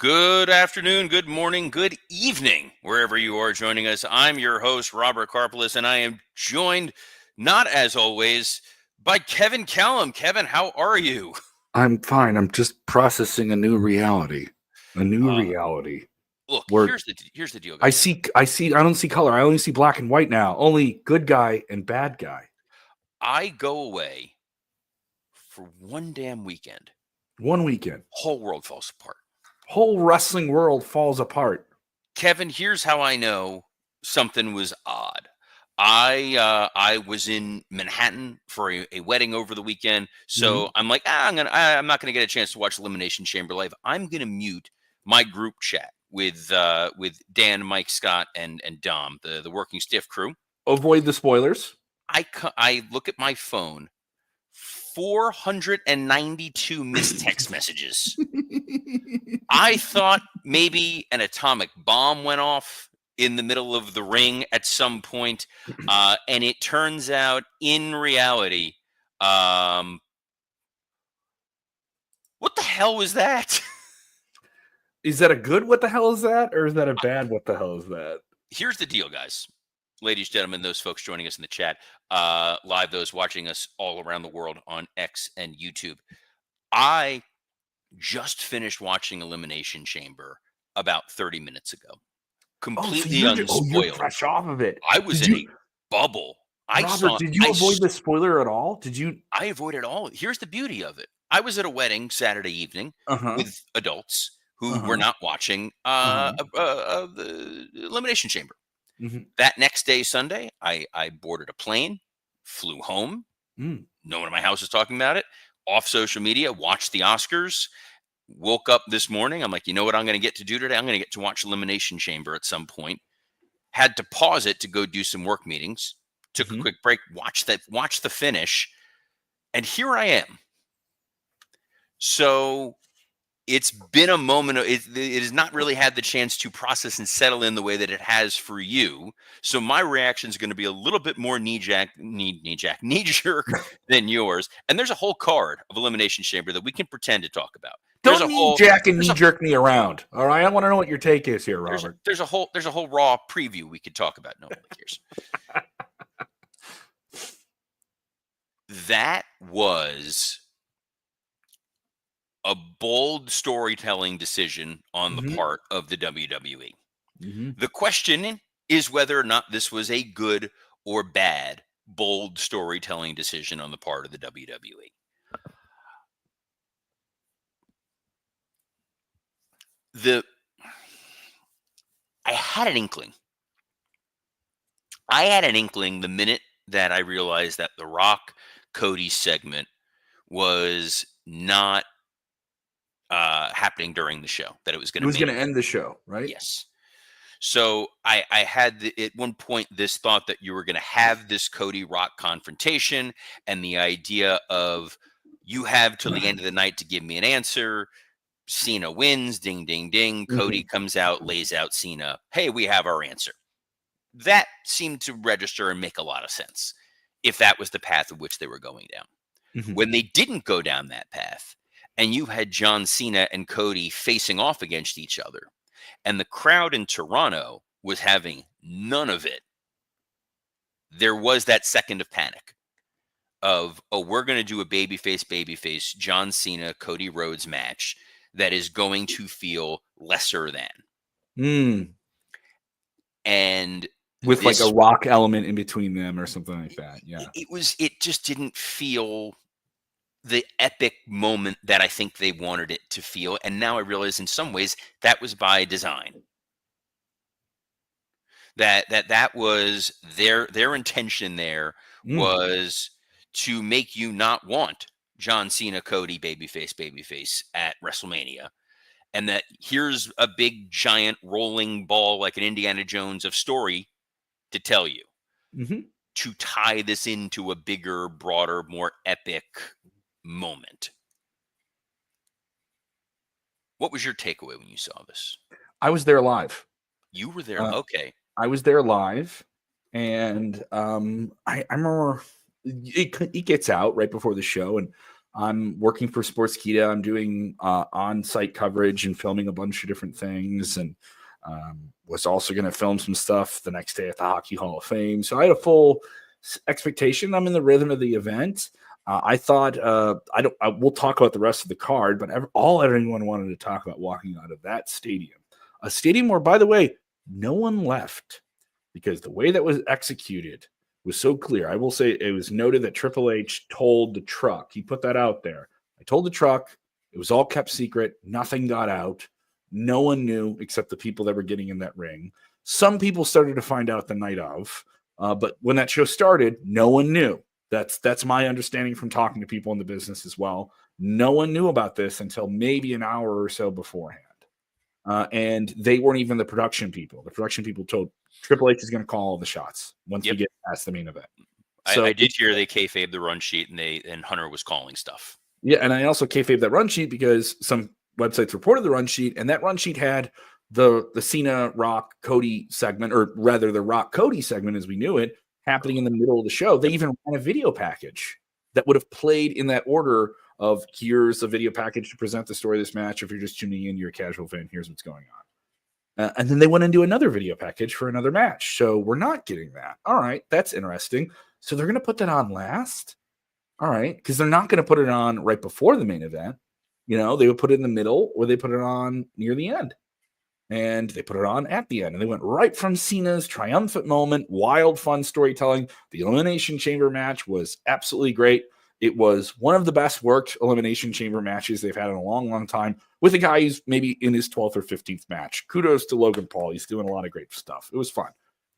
Good afternoon, good morning, good evening, wherever you are joining us. I'm your host, Robert Karpelis, and I am joined, not as always, by Kevin Callum. Kevin, how are you? I'm fine. I'm just processing a new reality. A new Uh, reality. Look, Where here's the deal, I guys. see I don't see color. I only see black and white now. Only good guy and bad guy. I go away for one damn weekend. One weekend. Whole world falls apart. Whole wrestling world falls apart. Kevin, here's how I know something was odd. I was in Manhattan for a wedding over the weekend, so I'm like, I'm not gonna get a chance to watch Elimination Chamber live. I'm gonna mute my group chat with Dan, Mike, Scott, and Dom, the working stiff crew. Avoid the spoilers. I look at my phone, 492 missed text messages. I thought maybe an atomic bomb went off in the middle of the ring at some point, and it turns out, in reality, um, what the hell was that? Is that a good what the hell is that? Or is that a bad what the hell is that? Here's the deal, guys. Ladies, gentlemen, those folks joining us in the chat, live, those watching us all around the world on X and YouTube. I just finished watching Elimination Chamber about 30 minutes ago. Completely You're unspoiled. fresh off of it. I was in a bubble. Robert, did you avoid the spoiler at all? Did you? I avoided all. Here's the beauty of it. I was at a wedding Saturday evening with adults who were not watching the Elimination Chamber. That next day, Sunday, I boarded a plane, flew home. No one in my house is talking about it. Off social media, watched the Oscars. Woke up this morning. I'm like, you know what I'm going to get to do today? I'm going to get to watch Elimination Chamber at some point. Had to pause it to go do some work meetings. Took a quick break. Watch the finish, and here I am. So it's been a moment. It has not really had the chance to process and settle in the way that it has for you. So my reaction is going to be a little bit more knee-jerk than yours. And there's a whole card of Elimination Chamber that we can pretend to talk about. Don't knee-jerk me around. All right, I want to know what your take is here, Robert. There's a whole Raw preview we could talk about. Nobody cares. That was a bold storytelling decision on the part of the WWE. The question is whether or not this was a good or bad bold storytelling decision on the part of the WWE. I had an inkling. The minute that I realized that the Rock Cody segment was not happening during the show, that it was going to end the show, right? Yes. So I had at one point this thought that you were going to have this Cody Rock confrontation, and the idea of you have till the end of the night to give me an answer. Cena wins, ding, ding, ding. Cody comes out, lays out Cena. Hey, we have our answer. That seemed to register and make a lot of sense if that was the path of which they were going down. When they didn't go down that path, and you had John Cena and Cody facing off against each other, and the crowd in Toronto was having none of it, there was that second of panic of, oh, we're going to do a babyface John Cena, Cody Rhodes match that is going to feel lesser than. And with like a Rock element in between them or something like that. Yeah. It just didn't feel the epic moment that I think they wanted it to feel. And now I realize in some ways that was by design. That was their intention there was to make you not want John Cena, Cody, babyface at WrestleMania. And that here's a big, giant, rolling ball like an Indiana Jones of story to tell you. To tie this into a bigger, broader, more epic moment. What was your takeaway when you saw this? I was there live. You were there? Okay. I was there live. And I remember it gets out right before the show. And I'm working for Sportskeeda. I'm doing on-site coverage and filming a bunch of different things, and was also going to film some stuff the next day at the Hockey Hall of Fame. So I had a full expectation. I'm in the rhythm of the event. I thought we'll talk about the rest of the card, but all everyone wanted to talk about walking out of that stadium, a stadium where, by the way, no one left, because the way that was executed was so clear. I will say it was noted that Triple H told the truck. He put that out there. I told the truck. It was all kept secret. Nothing got out. No one knew except the people that were getting in that ring. Some people started to find out the night of, but when that show started, no one knew. That's my understanding from talking to people in the business as well. No one knew about this until maybe an hour or so beforehand. And they weren't even the production people. The production people told Triple H is going to call all the shots once we get past the main event. So I did hear they kayfabe the run sheet, and Hunter was calling stuff. Yeah, and I also kayfabe that run sheet because some websites reported the run sheet, and that run sheet had the Cena Rock Cody segment, or rather the Rock Cody segment as we knew it, happening in the middle of the show. They even ran a video package that would have played in that order of here's a video package to present the story of this match. If you're just tuning in, you're a casual fan, here's what's going on. And then they went into another video package for another match. So we're not getting that. All right, that's interesting. So they're going to put that on last? All right, because they're not going to put it on right before the main event. They would put it in the middle, or they put it on near the end. And they put it on at the end. And they went right from Cena's triumphant moment, wild, fun storytelling. The Elimination Chamber match was absolutely great. It was one of the best worked Elimination Chamber matches they've had in a long, long time, with a guy who's maybe in his 12th or 15th match. Kudos to Logan Paul. He's doing a lot of great stuff. It was fun.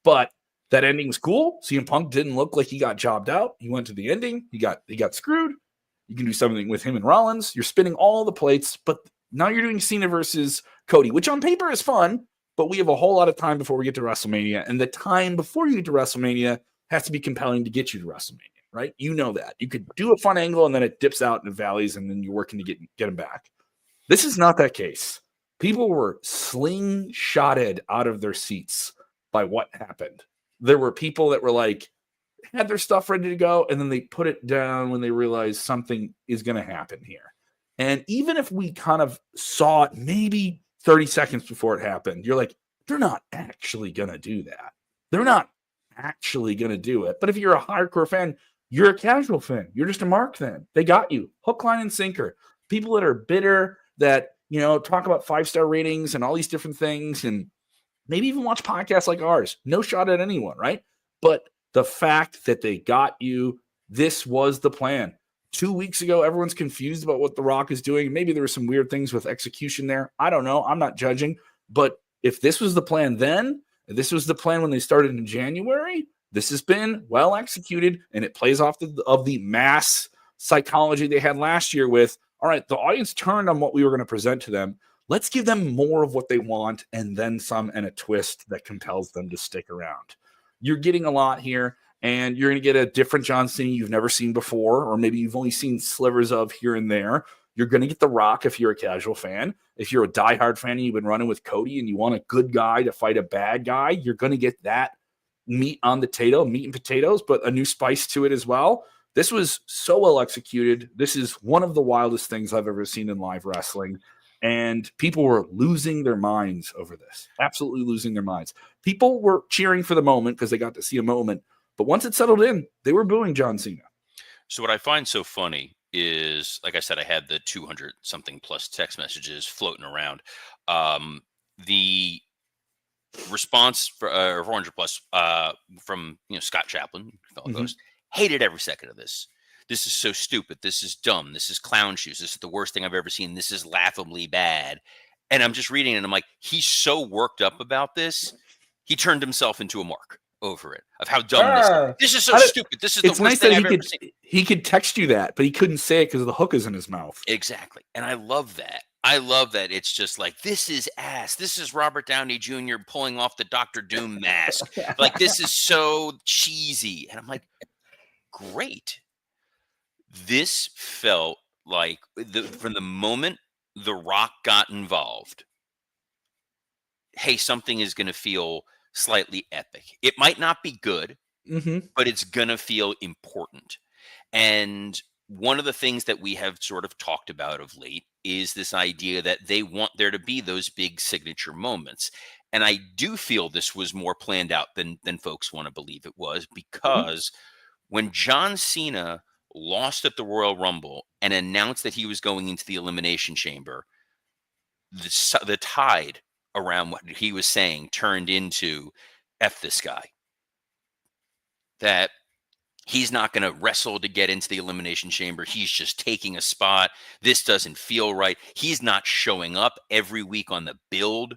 But that ending was cool. CM Punk didn't look like he got jobbed out. He went to the ending. He got screwed. You can do something with him and Rollins. You're spinning all the plates, but now you're doing Cena versus Cody, which on paper is fun, but we have a whole lot of time before we get to WrestleMania, and the time before you get to WrestleMania has to be compelling to get you to WrestleMania, right? You know that. You could do a fun angle, and then it dips out in the valleys, and then you're working to get them back. This is not that case. People were slingshotted out of their seats by what happened. There were people that were like, had their stuff ready to go, and then they put it down when they realized something is going to happen here. And even if we kind of saw it maybe 30 seconds before it happened, you're like, they're not actually going to do that. They're not actually going to do it. But if you're a hardcore fan, you're a casual fan. You're just a mark fan. They got you. Hook, line, and sinker. People that are bitter, that, talk about 5-star ratings and all these different things, and maybe even watch podcasts like ours. No shot at anyone, right? But the fact that they got you, this was the plan. 2 weeks ago, everyone's confused about what The Rock is doing. Maybe there were some weird things with execution there. I don't know. I'm not judging. But if this was the plan then, if this was the plan when they started in January, this has been well executed, and it plays off of the mass psychology they had last year with, all right, the audience turned on what we were going to present to them. Let's give them more of what they want and then some, and a twist that compels them to stick around. You're getting a lot here, and you're going to get a different John Cena you've never seen before, or maybe you've only seen slivers of here and there. You're going to get The Rock if you're a casual fan. If you're a diehard fan and you've been running with Cody and you want a good guy to fight a bad guy, you're going to get that meat and potatoes, but a new spice to it as well. This was so well executed. This is one of the wildest things I've ever seen in live wrestling. And people were losing their minds over this, absolutely losing their minds. People were cheering for the moment because they got to see a moment. But once it settled in, they were booing John Cena. So what I find so funny is, like I said, I had the 200 something plus text messages floating around. The response for 400 plus from Scott Chaplin, fellow host, hated every second of this. This is so stupid. This is dumb. This is clown shoes. This is the worst thing I've ever seen. This is laughably bad. And I'm just reading it, and I'm like, he's so worked up about this. He turned himself into a mark over it of how dumb this is. This is so stupid. This is the worst thing I've ever seen. He could text you that, but he couldn't say it because the hook is in his mouth. Exactly. And I love that. I love that. It's just like, this is ass. This is Robert Downey Jr. pulling off the Dr. Doom mask. Like, this is so cheesy. And I'm like, great. This felt like from the moment The Rock got involved, hey, something is going to feel slightly epic. It might not be good, but it's going to feel important. And one of the things that we have sort of talked about of late is this idea that they want there to be those big signature moments. And I do feel this was more planned out than folks want to believe it was, Mhm. because when John Cena lost at the Royal Rumble and announced that he was going into the Elimination Chamber, the tide around what he was saying turned into F this guy. That he's not going to wrestle to get into the Elimination Chamber. He's just taking a spot. This doesn't feel right. He's not showing up every week on the build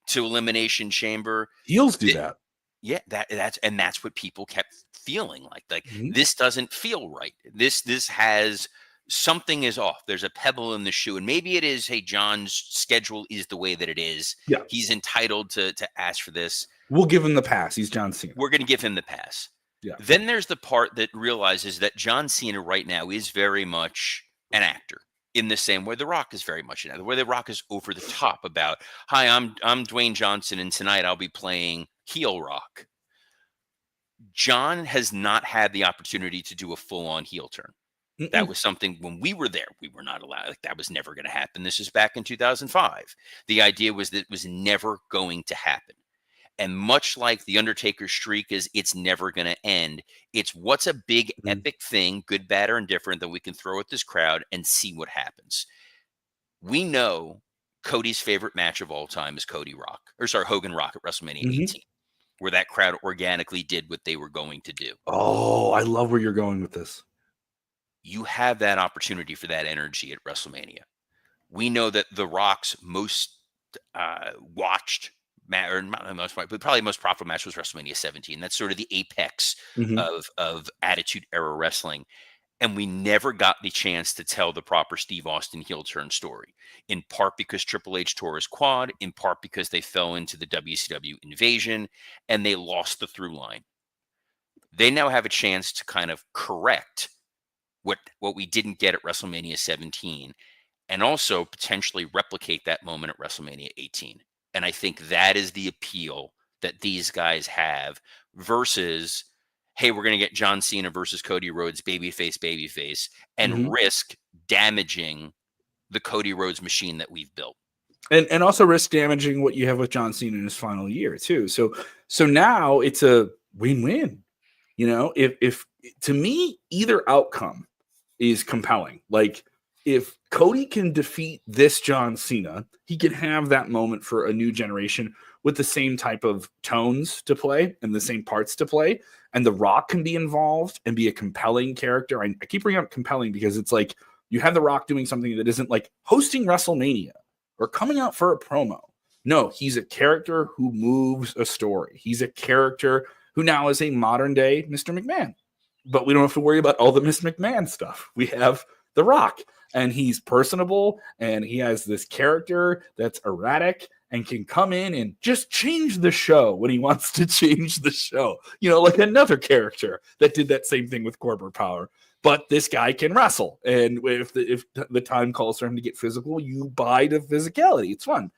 to Elimination Chamber. Heels do that. Yeah, that's what people kept feeling like Mhm. this doesn't feel right. This has something is off. There's a pebble in the shoe, and maybe it is. Hey, John's schedule is the way that it is. Yeah. He's entitled to ask for this. We'll give him the pass. He's John Cena. We're going to give him the pass. Yeah. Then there's the part that realizes that John Cena right now is very much an actor, in the same way The Rock is very much an actor, where The Rock is over the top about, hi, I'm Dwayne Johnson, and tonight I'll be playing heel Rock. John has not had the opportunity to do a full-on heel turn. That was something when we were there, we were not allowed. Like, that was never going to happen. This is back in 2005. The idea was that it was never going to happen. And much like the Undertaker's streak is, it's never going to end. It's what's a big epic thing, good, bad, or indifferent, that we can throw at this crowd and see what happens. We know Cody's favorite match of all time is Hogan Rock at WrestleMania 18, where that crowd organically did what they were going to do. Oh, I love where you're going with this. You have that opportunity for that energy at WrestleMania. We know that The Rock's most watched or not most, but probably most profitable match was WrestleMania 17. That's sort of the apex of Attitude Era wrestling. And we never got the chance to tell the proper Steve Austin heel turn story, in part because Triple H tore his quad, in part because they fell into the WCW invasion and they lost the through line. They now have a chance to kind of correct what we didn't get at WrestleMania 17, and also potentially replicate that moment at WrestleMania 18. And I think that is the appeal that these guys have versus, hey, we're going to get John Cena versus Cody Rhodes, babyface, and risk damaging the Cody Rhodes machine that we've built. And also risk damaging what you have with John Cena in his final year too. So now it's a win-win. You know, if to me, either outcome is compelling. Like, if Cody can defeat this John Cena, he can have that moment for a new generation with the same type of tones to play and the same parts to play. And The Rock can be involved and be a compelling character. I keep bringing up compelling because it's like you have The Rock doing something that isn't like hosting WrestleMania or coming out for a promo. No, he's a character who moves a story. He's a character who now is a modern day Mr. McMahon. But we don't have to worry about all the Miss McMahon stuff. We have The Rock, and he's personable, and he has this character that's erratic and can come in and just change the show when he wants to change the show. You know, like another character that did that same thing with Corporate Power. But this guy can wrestle, and if the time calls for him to get physical, you buy the physicality. It's fun.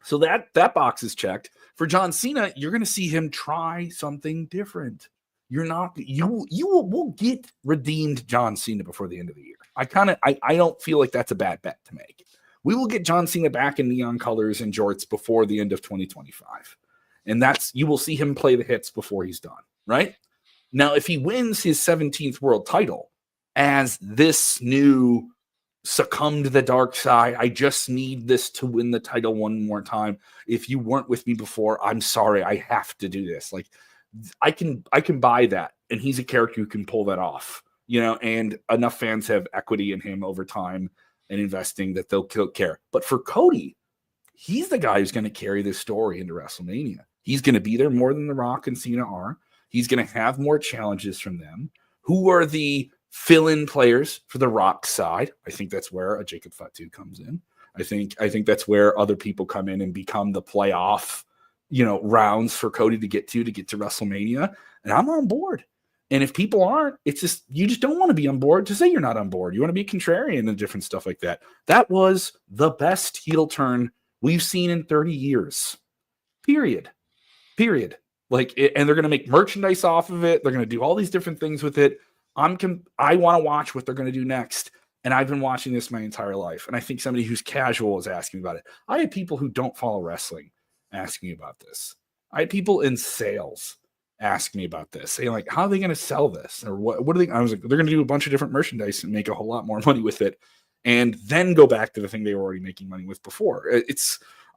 So that box is checked. For John Cena, you're going to see him try something different. We'll get redeemed John Cena before the end of the year. I don't feel like that's a bad bet to make. We will get John Cena back in neon colors and jorts before the end of 2025. And you will see him play the hits before he's done, right? Now, if he wins his 17th world title as this new succumb to the dark side, I just need this to win the title one more time. If you weren't with me before, I'm sorry, I have to do this. Like, I can buy that, and he's a character who can pull that off, you know, and enough fans have equity in him over time and investing that they'll care. But for Cody, he's the guy who's going to carry this story into WrestleMania. He's going to be there more than The Rock and Cena are. He's going to have more challenges from them. Who are the fill-in players for The Rock side? I think that's where a Jacob Fatu comes in. I think that's where other people come in and become the playoff, you know, rounds for Cody to get to WrestleMania. And I'm on board. And if people aren't, it's just, you just don't want to be on board to say you're not on board. You want to be contrarian and different stuff like that. That was the best heel turn we've seen in 30 years. Period. Like, and they're going to make merchandise off of it. They're going to do all these different things with it. I want to watch what they're going to do next. And I've been watching this my entire life. And I think somebody who's casual is asking me about it. I had people who don't follow wrestling asking me about this. I had people in sales ask me about this, saying like, how are they going to sell this? Or what are they? I was like, they're going to do a bunch of different merchandise and make a whole lot more money with it. And then go back to the thing they were already making money with before.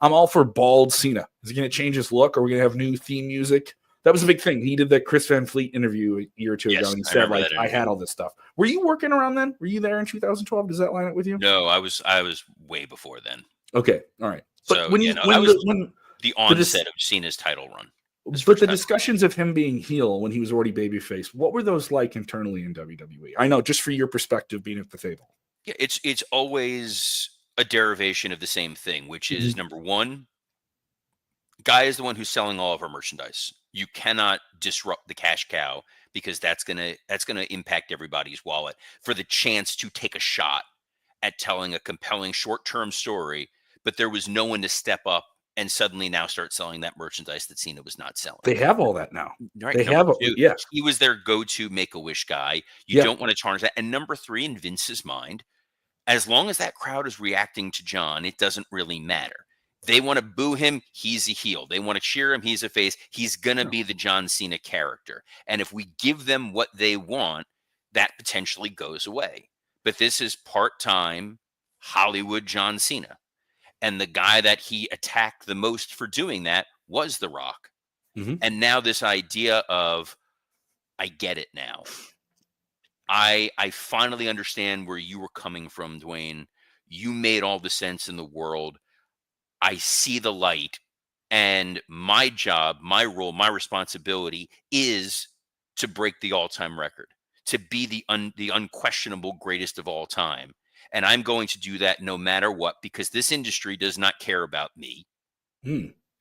I'm all for bald Cena. Is he going to change his look? Are we going to have new theme music? That was a big thing. He did the Chris Van Fleet interview a year or two ago, and he said, like, I had all this stuff. Were you working around then? Were you there in 2012? Does that line up with you? No, I was way before then. Okay, all right. But So when the onset of Cena's title run. But the discussions of him being heel when he was already babyface, what were those like internally in WWE? I know, just for your perspective, being at the table. Yeah, it's always a derivation of the same thing, which is number one, Guy is the one who's selling all of our merchandise. You cannot disrupt the cash cow because that's gonna impact everybody's wallet for the chance to take a shot at telling a compelling short-term story, but there was no one to step up and suddenly now start selling that merchandise that Cena was not selling. They have all that now. Right. They have He was their go-to Make-A-Wish guy. You don't want to tarnish that. And number three, in Vince's mind, as long as that crowd is reacting to John, it doesn't really matter. They want to boo him, he's a heel. They want to cheer him, he's a face. He's going to be the John Cena character. And if we give them what they want, that potentially goes away. But this is part-time Hollywood John Cena. And the guy that he attacked the most for doing that was The Rock. And now this idea of, I get it now. I finally understand where you were coming from, Dwayne. You made all the sense in the world. I see the light, and my job, my role, my responsibility is to break the all-time record, to be the unquestionable greatest of all time. And I'm going to do that no matter what, because this industry does not care about me.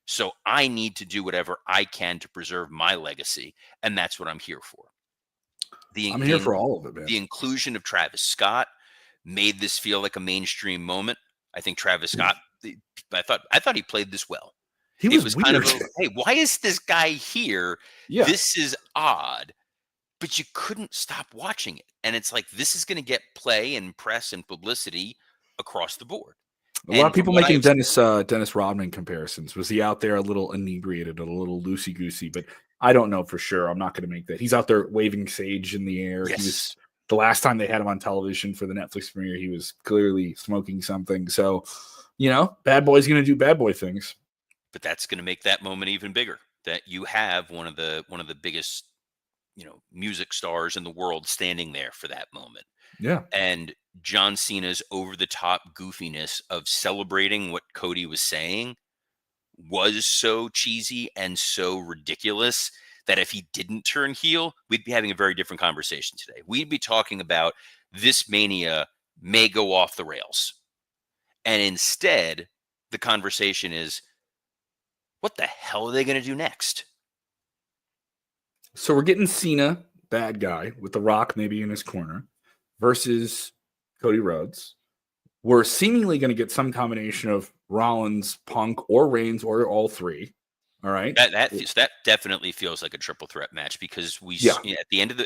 So I need to do whatever I can to preserve my legacy, and that's what I'm here for. I'm here for all of it, man. The inclusion of Travis Scott made this feel like a mainstream moment. I think Travis Scott, I thought he played this well. He was weird. Kind of hey, why is this guy here? Yeah. This is odd. But you couldn't stop watching it. And it's like, this is going to get play and press and publicity across the board. A lot of people making Dennis Rodman comparisons. Was he out there a little inebriated, a little loosey-goosey? But I don't know for sure. I'm not going to make that. He's out there waving sage in the air. Yes. He was, the last time they had him on television for the Netflix premiere, he was clearly smoking something. So, bad boy's going to do bad boy things. But that's going to make that moment even bigger. That you have one of the biggest, music stars in the world standing there for that moment. Yeah. And John Cena's over-the-top goofiness of celebrating what Cody was saying was so cheesy and so ridiculous that if he didn't turn heel, we'd be having a very different conversation today. We'd be talking about this Mania may go off the rails. And instead, the conversation is, what the hell are they going to do next? So we're getting Cena, bad guy, with The Rock maybe in his corner, versus Cody Rhodes. We're seemingly going to get some combination of Rollins, Punk, or Reigns, or all three. All right, that definitely feels like a triple threat match because at the end of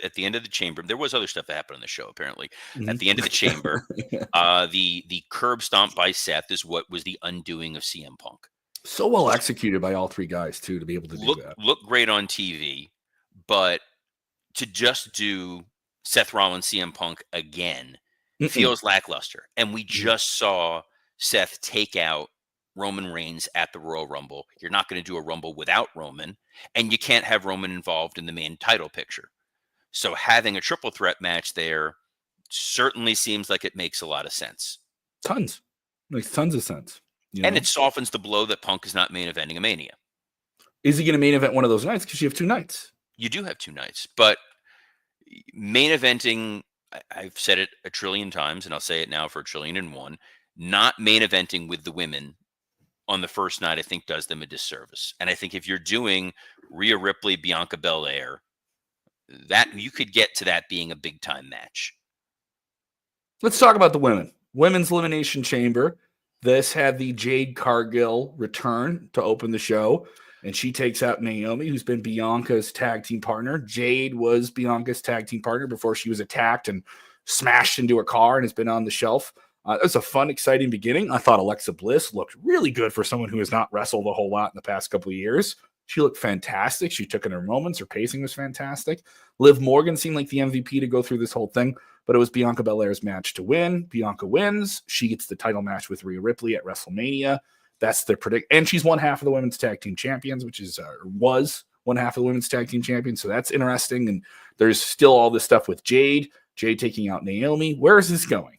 the chamber, there was other stuff that happened on the show. Apparently, at the end of the chamber, the curb stomp by Seth is what was the undoing of CM Punk. So well executed by all three guys too to be able to do that. Look great on TV. But to just do Seth Rollins, CM Punk again feels lackluster. And we just saw Seth take out Roman Reigns at the Royal Rumble. You're not going to do a Rumble without Roman, and you can't have Roman involved in the main title picture. So having a triple threat match there certainly seems like it makes a lot of sense. Makes tons of sense. And it softens the blow that Punk is not main eventing a Mania. Is he going to main event one of those nights? Because you have two nights. You do have two nights, but main eventing, I've said it a trillion times, and I'll say it now for 1,000,000,001, not main eventing with the women on the first night, I think does them a disservice. And I think if you're doing Rhea Ripley, Bianca Belair, that you could get to that being a big time match. Let's talk about the women. Women's Elimination Chamber. This had the Jade Cargill return to open the show. and she takes out Naomi, who's been Bianca's tag team partner. Jade was Bianca's tag team partner before she was attacked and smashed into a car and has been on the shelf. It was a fun, exciting beginning. I thought Alexa Bliss looked really good for someone who has not wrestled a whole lot in the past couple of years. She looked fantastic. She took in her moments. Her pacing was fantastic. Liv Morgan seemed like the MVP to go through this whole thing, but it was Bianca Belair's match to win. Bianca wins. She gets the title match with Rhea Ripley at WrestleMania. That's their predict. And she's one half of the women's tag team champions, which is was one half of the women's tag team champions. So that's interesting. And there's still all this stuff with Jade taking out Naomi. Where is this going?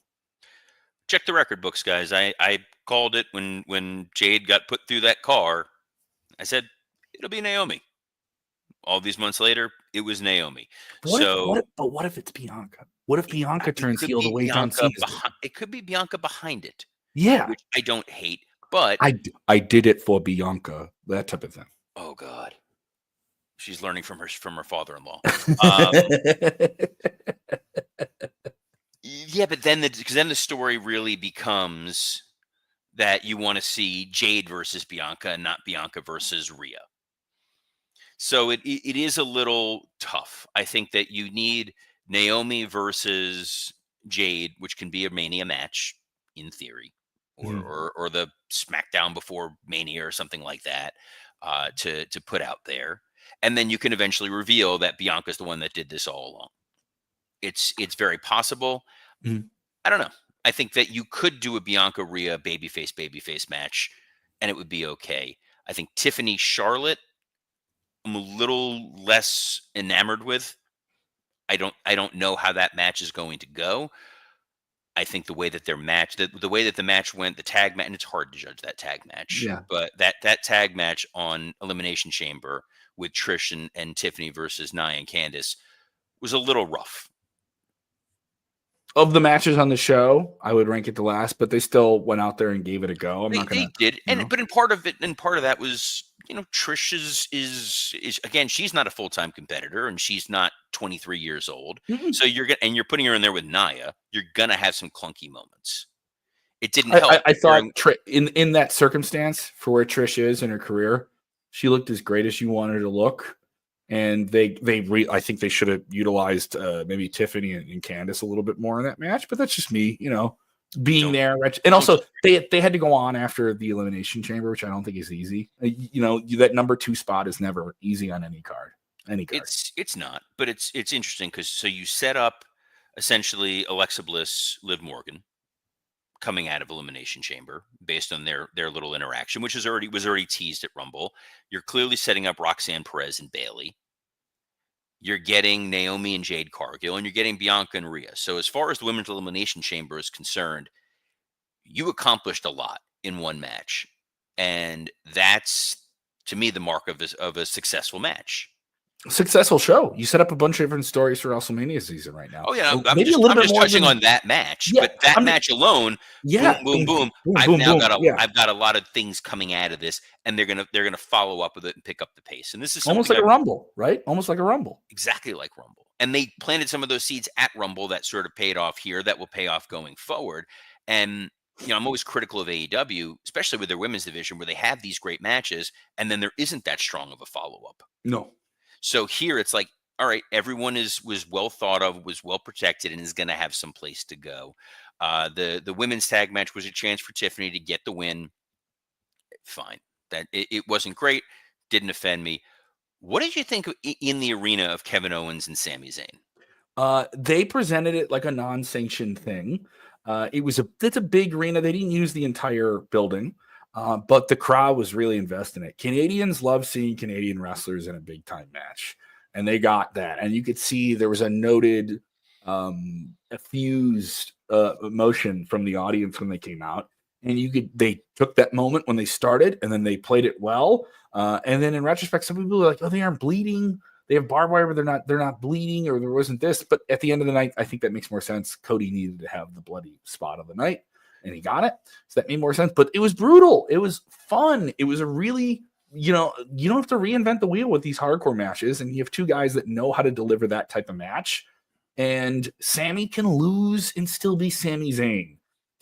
Check the record books, guys. I called it when Jade got put through that car. I said, it'll be Naomi. All these months later, it was Naomi. What if it's Bianca? What if Bianca turns heel the way John Cena? It could be Bianca behind it. Yeah. Which I don't hate, but I did it for Bianca. That type of thing. Oh God. She's learning from her father-in-law. Yeah, but then the story really becomes that you want to see Jade versus Bianca and not Bianca versus Rhea. So it is a little tough. I think that you need Naomi versus Jade, which can be a Mania match in theory, or the SmackDown before Mania or something like that, to put out there, and then you can eventually reveal that Bianca's the one that did this all along. It's very possible. I don't know. I think that you could do a Bianca Rhea babyface match, and it would be okay. I think Tiffany Charlotte, I'm a little less enamored with. I don't know how that match is going to go. I think the way that their match, the way that the match went, the tag match, and it's hard to judge that tag match. Yeah. But that tag match on Elimination Chamber with Trish and Tiffany versus Nia and Candice was a little rough. Of the matches on the show, I would rank it the last, but they still went out there and gave it a go. They did, but in part of that was, Trish is again, she's not a full-time competitor and she's not 23 years old. Mm-hmm. So you're putting her in there with Nia. You're gonna have some clunky moments. It didn't help. I thought in that circumstance for where Trish is in her career, she looked as great as you wanted her to look. And I think they should have utilized maybe Tiffany and Candice a little bit more in that match. But that's just me, being there. And also, they had to go on after the Elimination Chamber, which I don't think is easy. That number 2 spot is never easy on any card. It's not, but it's interesting because so you set up essentially Alexa Bliss, Liv Morgan coming out of Elimination Chamber based on their little interaction, which was already teased at Rumble. You're clearly setting up Roxanne Perez and Bayley. You're getting Naomi and Jade Cargill, and you're getting Bianca and Rhea. So as far as the Women's Elimination Chamber is concerned, you accomplished a lot in one match. And that's, to me, the mark of a successful match. Successful show. You set up a bunch of different stories for WrestleMania season right now. Oh yeah, I'm just touching on that match, but that match alone, boom. I've got a lot of things coming out of this, and they're gonna follow up with it and pick up the pace. And this is almost like a Rumble, right? Almost like a Rumble. Exactly like Rumble. And they planted some of those seeds at Rumble that sort of paid off here. That will pay off going forward. And I'm always critical of AEW, especially with their women's division, where they have these great matches, and then there isn't that strong of a follow up. No. So here it's like, all right, everyone was well thought of, was well protected, and is going to have some place to go. The women's tag match was a chance for Tiffany to get the win. Fine. That it wasn't great. Didn't offend me. What did you think in the arena of Kevin Owens and Sami Zayn? They presented it like a non-sanctioned thing. It's a big arena. They didn't use the entire building. But the crowd was really invested in it. Canadians love seeing Canadian wrestlers in a big time match, and they got that. And you could see there was a noted, effused emotion from the audience when they came out. And they took that moment when they started, and then they played it well. And then in retrospect, some people are like, "Oh, they aren't bleeding. They have barbed wire, but they're not bleeding, or there wasn't this." But at the end of the night, I think that makes more sense. Cody needed to have the bloody spot of the night, and he got it. So that made more sense. But it was brutal. It was fun. It was a really, you don't have to reinvent the wheel with these hardcore matches. And you have 2 guys that know how to deliver that type of match. And Sami can lose and still be Sami Zayn.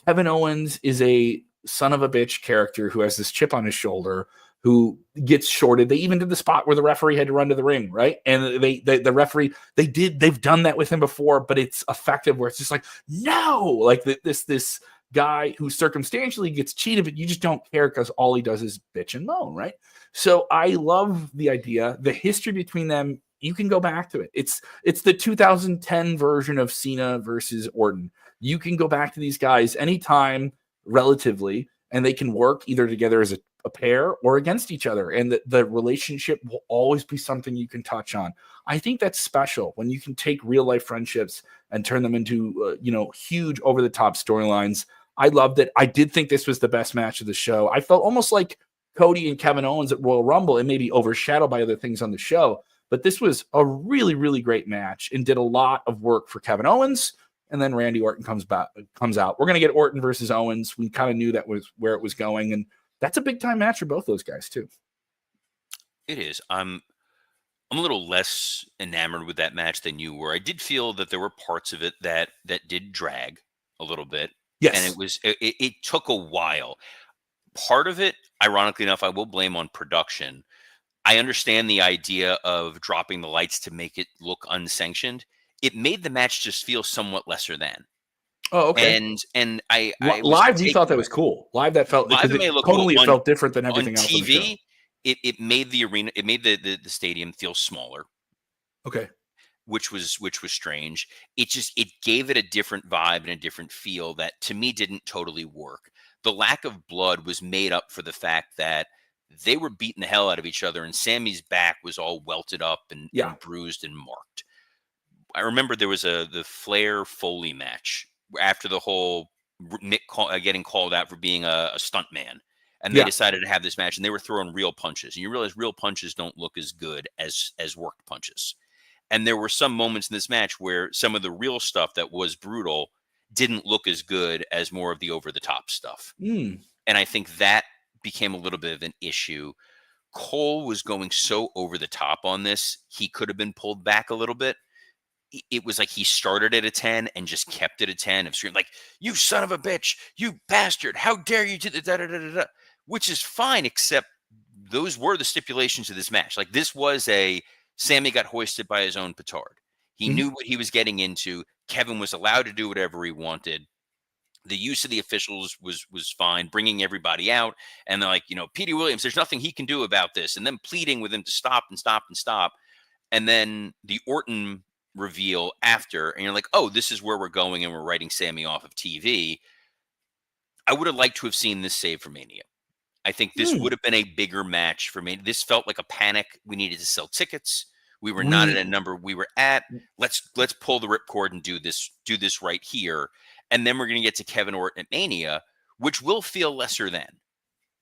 Kevin Owens is a son of a bitch character who has this chip on his shoulder who gets shorted. They even did the spot where the referee had to run to the ring, right? And the referee, they've done that with him before, but it's effective where it's just like, no, like this guy who circumstantially gets cheated, but you just don't care because all he does is bitch and moan, right? So I love the idea, the history between them. You can go back to it. It's the 2010 version of Cena versus Orton. You can go back to these guys anytime, relatively, and they can work either together as a pair or against each other. And the relationship will always be something you can touch on. I think that's special when you can take real life friendships and turn them into, huge over the top storylines. I loved it. I did think this was the best match of the show. I felt almost like Cody and Kevin Owens at Royal Rumble, and maybe overshadowed by other things on the show. But this was a really, really great match and did a lot of work for Kevin Owens. And then Randy Orton comes out. We're going to get Orton versus Owens. We kind of knew that was where it was going. And that's a big time match for both those guys, too. It is. I'm a little less enamored with that match than you were. I did feel that there were parts of it that did drag a little bit. And Yes. it took a while. Part of it, ironically enough, I will blame on production. I understand the idea of dropping the lights to make it look unsanctioned. It made the match just feel somewhat lesser than. Oh, okay. And I was Live, you thought that taken was cool. Live, that felt live. because It it may look cool totally it on felt different than everything else on the show. TV. It made the arena, it made the stadium feel smaller, Okay. which was strange. It gave it a different vibe and a different feel that to me didn't totally work. The lack of blood was made up for the fact that they were beating the hell out of each other, and Sammy's back was all welted up Yeah. and bruised and marked. I remember there was the Flair Foley match after the whole Nick getting called out for being a stunt man, and they Yeah. decided to have this match, and they were throwing real punches, and you realize real punches don't look as good as worked punches. And there were some moments in this match where some of the real stuff that was brutal didn't look as good as more of the over the top stuff. Mm. And I think that became a little bit of an issue. Cole was going so over the top on this, he could have been pulled back a little bit. It was like he started at a 10 and just kept it a 10 of screaming like, "You son of a bitch, you bastard, how dare you do the da da da da da," which is fine, except those were the stipulations of this match. Like this was a Sammy got hoisted by his own petard. He Mhm. knew what he was getting into. Kevin was allowed to do whatever he wanted. The use of the officials was fine, bringing everybody out, and they're like, Petey Williams, there's nothing he can do about this, and then pleading with him to stop and stop and stop, and then the Orton reveal after, and you're like, oh, this is where we're going, and we're writing Sammy off of TV. I would have liked to have seen this save for Mania. I think this would Mm. have been a bigger match for me. This felt like a panic. We needed to sell tickets. We were not at a We number we were at. Let's pull the ripcord and do this right here. And then we're going to get to Kevin Orton at Mania, which will feel lesser than.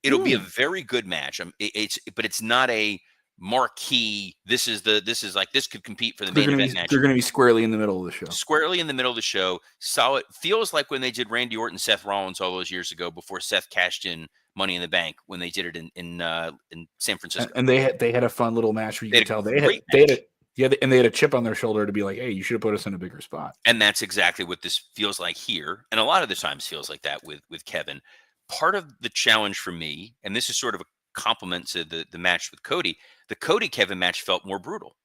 It'll be a mm. very good match. But it's not a marquee. This could compete for the main event match. They're gonna be squarely in the middle of the show. Squarely in the middle of the show. Solid. Feels like when they did Randy Orton, Seth Rollins all those years ago before Seth cashed in Money in the Bank when they did it in San Francisco. And they had a fun little match where you They could tell had a great match. and they had a chip on their shoulder to be like, hey, you should have put us in a bigger spot. And that's exactly what this feels like here. And a lot of the times feels like that with Kevin. Part of the challenge for me, and this is sort of a compliment to the match with Cody, the Cody Kevin match felt more brutal.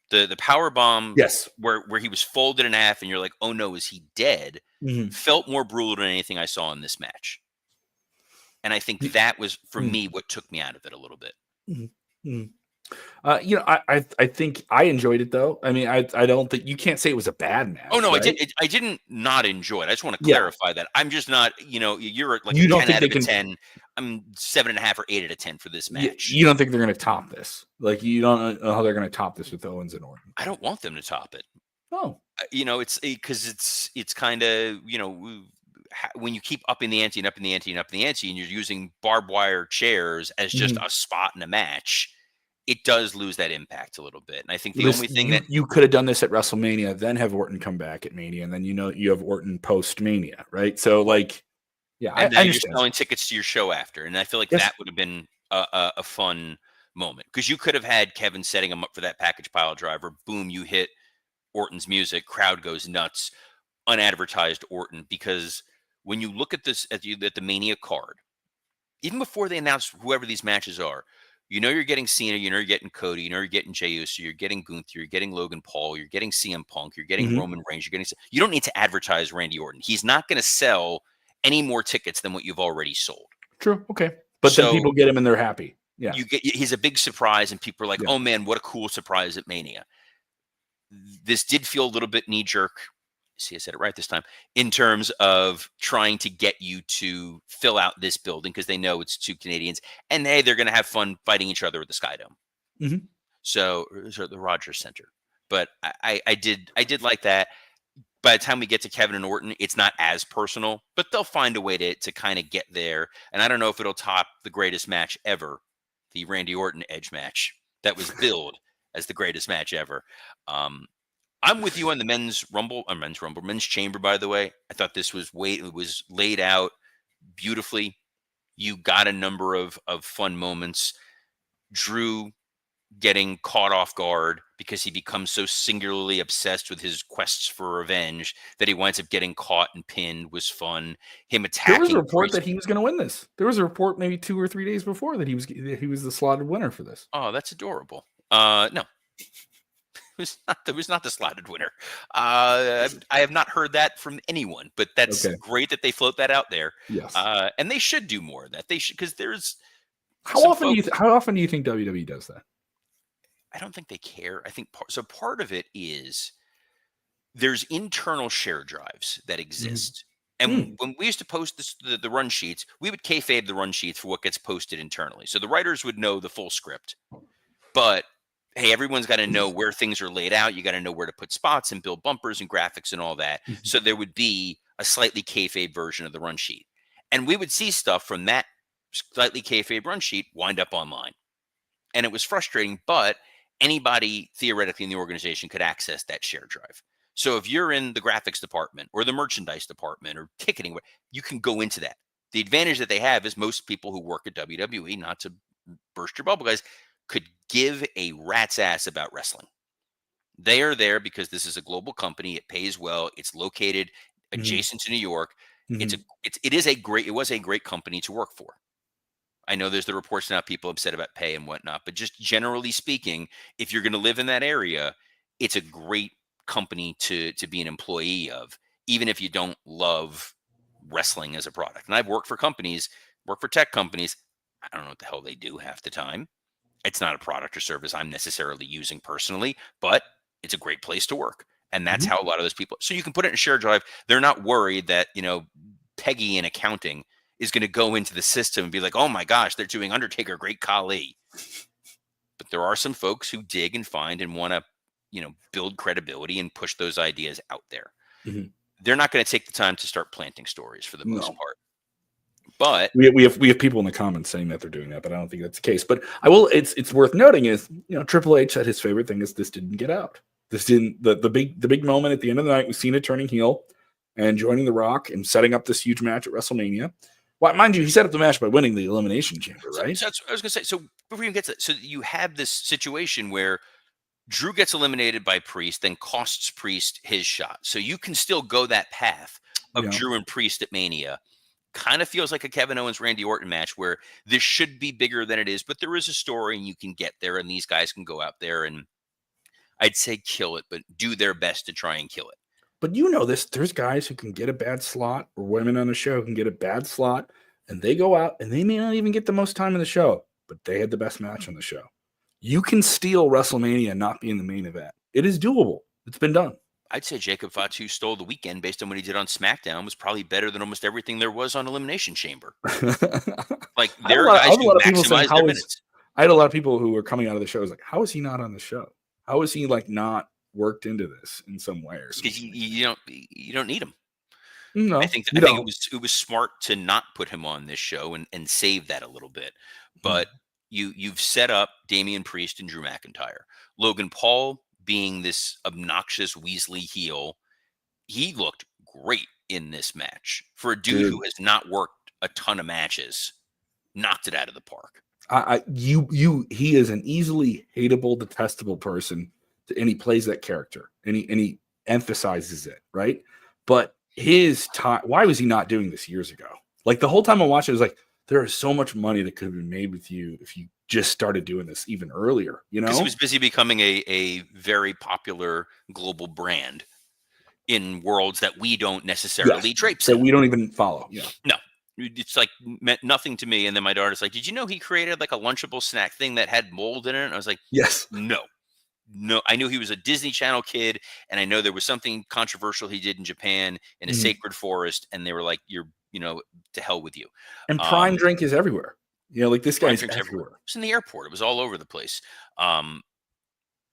The power bomb, Yes. where he was folded in half and you're like, oh no, is he dead? Mhm. Felt more brutal than anything I saw in this match. And I think that was, for me, what took me out of it a little bit. Mhm. I think I enjoyed it though. I mean, I don't think you can't say it was a bad match. Oh no, right? I didn't not enjoy it. I just want to Yeah. clarify that I'm just not. You're like You a don't 10 think out they of a can- 10. I'm 7.5 or 8 out of 10 for this match. You don't think they're going to top this? Like you don't know how they're going to top this with Owens and Orton? I don't want them to top it. Oh, It's because it's kind of when you keep upping the ante and upping the ante and upping the ante, and you're using barbed wire chairs as just a spot in a match, it does lose that impact a little bit. And I think the only thing that you could have done this at WrestleMania, then have Orton come back at Mania, and then you have Orton post Mania, right? So like, yeah, and I then you're understand. selling tickets to your show after, and I feel like Yes. that would have been a fun moment because you could have had Kevin setting him up for that package pile driver. Boom, you hit Orton's music, crowd goes nuts, unadvertised Orton. Because when you look at this at the Mania card, even before they announce whoever these matches are, you're getting Cena, you're getting Cody, you're getting Jey Uso, you're getting Gunther, you're getting Logan Paul, you're getting CM Punk, you're getting Roman Reigns, you don't need to advertise Randy Orton. He's not going to sell any more tickets than what you've already sold. True. Okay. But then people get him and they're happy. Yeah. He's a big surprise and people are like, oh man, what a cool surprise at Mania. This did feel a little bit knee jerk. See, I said it right this time, in terms of trying to get you to fill out this building because they know it's two Canadians and hey, they're going to have fun fighting each other at the Skydome. So the Rogers Center. But I did like that. By the time we get to Kevin and Orton, it's not as personal, but they'll find a way to kind of get there. And I don't know if it'll top the greatest match ever, the Randy Orton Edge match that was billed as the greatest match ever. I'm with you on the men's chamber, by the way. I thought this was it was laid out beautifully. You got a number of fun moments. Drew getting caught off guard because he becomes so singularly obsessed with his quests for revenge that he winds up getting caught and pinned was fun. Him attacking. There was a report that he was going to win this. There was a report maybe 2 or 3 days before that he was the slotted winner for this. Oh, that's adorable. No. It was not the slotted winner. I have not heard that from anyone, but that's great that they float that out there. Yes. And they should do more of that. They should, because there's how often do you think WWE does that? I don't think they care. I think part of it is there's internal share drives that exist. And when we used to post the run sheets, we would kayfabe the run sheets for what gets posted internally. So the writers would know the full script, but hey, everyone's got to know where things are laid out. You got to know where to put spots and build bumpers and graphics and all that. So there would be a slightly kayfabe version of the run sheet. And we would see stuff from that slightly kayfabe run sheet wind up online. And it was frustrating, but anybody theoretically in the organization could access that share drive. So if you're in the graphics department or the merchandise department or ticketing, you can go into that. The advantage that they have is most people who work at WWE, not to burst your bubble, guys, could give a rat's ass about wrestling. They are there because this is a global company. It pays well. It's located adjacent to New York. It was a great company to work for. I know there's the reports now, people upset about pay and whatnot, but just generally speaking, if you're going to live in that area, it's a great company to be an employee of, even if you don't love wrestling as a product. And I've worked for tech companies. I don't know what the hell they do half the time. It's not a product or service I'm necessarily using personally, but it's a great place to work. And that's how a lot of those people, so you can put it in a share drive. They're not worried that, Peggy in accounting is going to go into the system and be like, oh my gosh, they're doing Undertaker, Great Khali. But there are some folks who dig and find and want to, build credibility and push those ideas out there. They're not going to take the time to start planting stories for the most part. But we have people in the comments saying that they're doing that, but I don't think that's the case. But I will. It's worth noting is Triple H said his favorite thing is this didn't get out. This didn't the big moment at the end of the night was Cena turning heel and joining The Rock and setting up this huge match at WrestleMania. Well, mind you, he set up the match by winning the Elimination Chamber, right? So I was going to say. So before we even get to that, so you have this situation where Drew gets eliminated by Priest, then costs Priest his shot. So you can still go that path of Drew and Priest at Mania. Kind of feels like a Kevin Owens Randy Orton match where this should be bigger than it is, but there is a story and you can get there, and these guys can go out there and I'd say kill it, but do their best to try and kill it. But there's guys who can get a bad slot, or women on the show who can get a bad slot, and they go out and they may not even get the most time in the show, but they had the best match on the show. You can steal WrestleMania and not be in the main event. It is doable. It's been done. I'd say Jacob Fatu stole the weekend based on what he did on SmackDown was probably better than almost everything there was on Elimination Chamber. Like there are guys who maximize their minutes. I had a lot of people who were coming out of the show like, how is he not on the show? How is he not worked into this in some way or something? You don't need him. No, I think it was smart to not put him on this show and save that a little bit. But you've set up Damian Priest and Drew McIntyre. Logan Paul being this obnoxious Weasley heel, he looked great in this match. For a dude who has not worked a ton of matches, knocked it out of the park. He is an easily hateable, detestable person, and he plays that character, and he emphasizes it, right? But his time, why was he not doing this years ago? Like the whole time I watched it, I was like, there is so much money that could have been made with you if you just started doing this even earlier, you Because he know? was busy becoming a very popular global brand in worlds that we don't Yes, necessarily traipse that in. we don't even follow. Yeah. No, it's like meant nothing to me. And then my daughter's like, "Did you know he created like a Lunchable snack thing that had mold in it?" And I was like, Yes. "No, no." I knew he was a Disney Channel kid, and I know there was something controversial he did in Japan in a Mhm. sacred forest, and they were like, "You're, to hell with you." And Prime Um, Drink is everywhere. Like this Prime guy's drinks everywhere. everywhere. It was in the airport. It was all over the place. Um,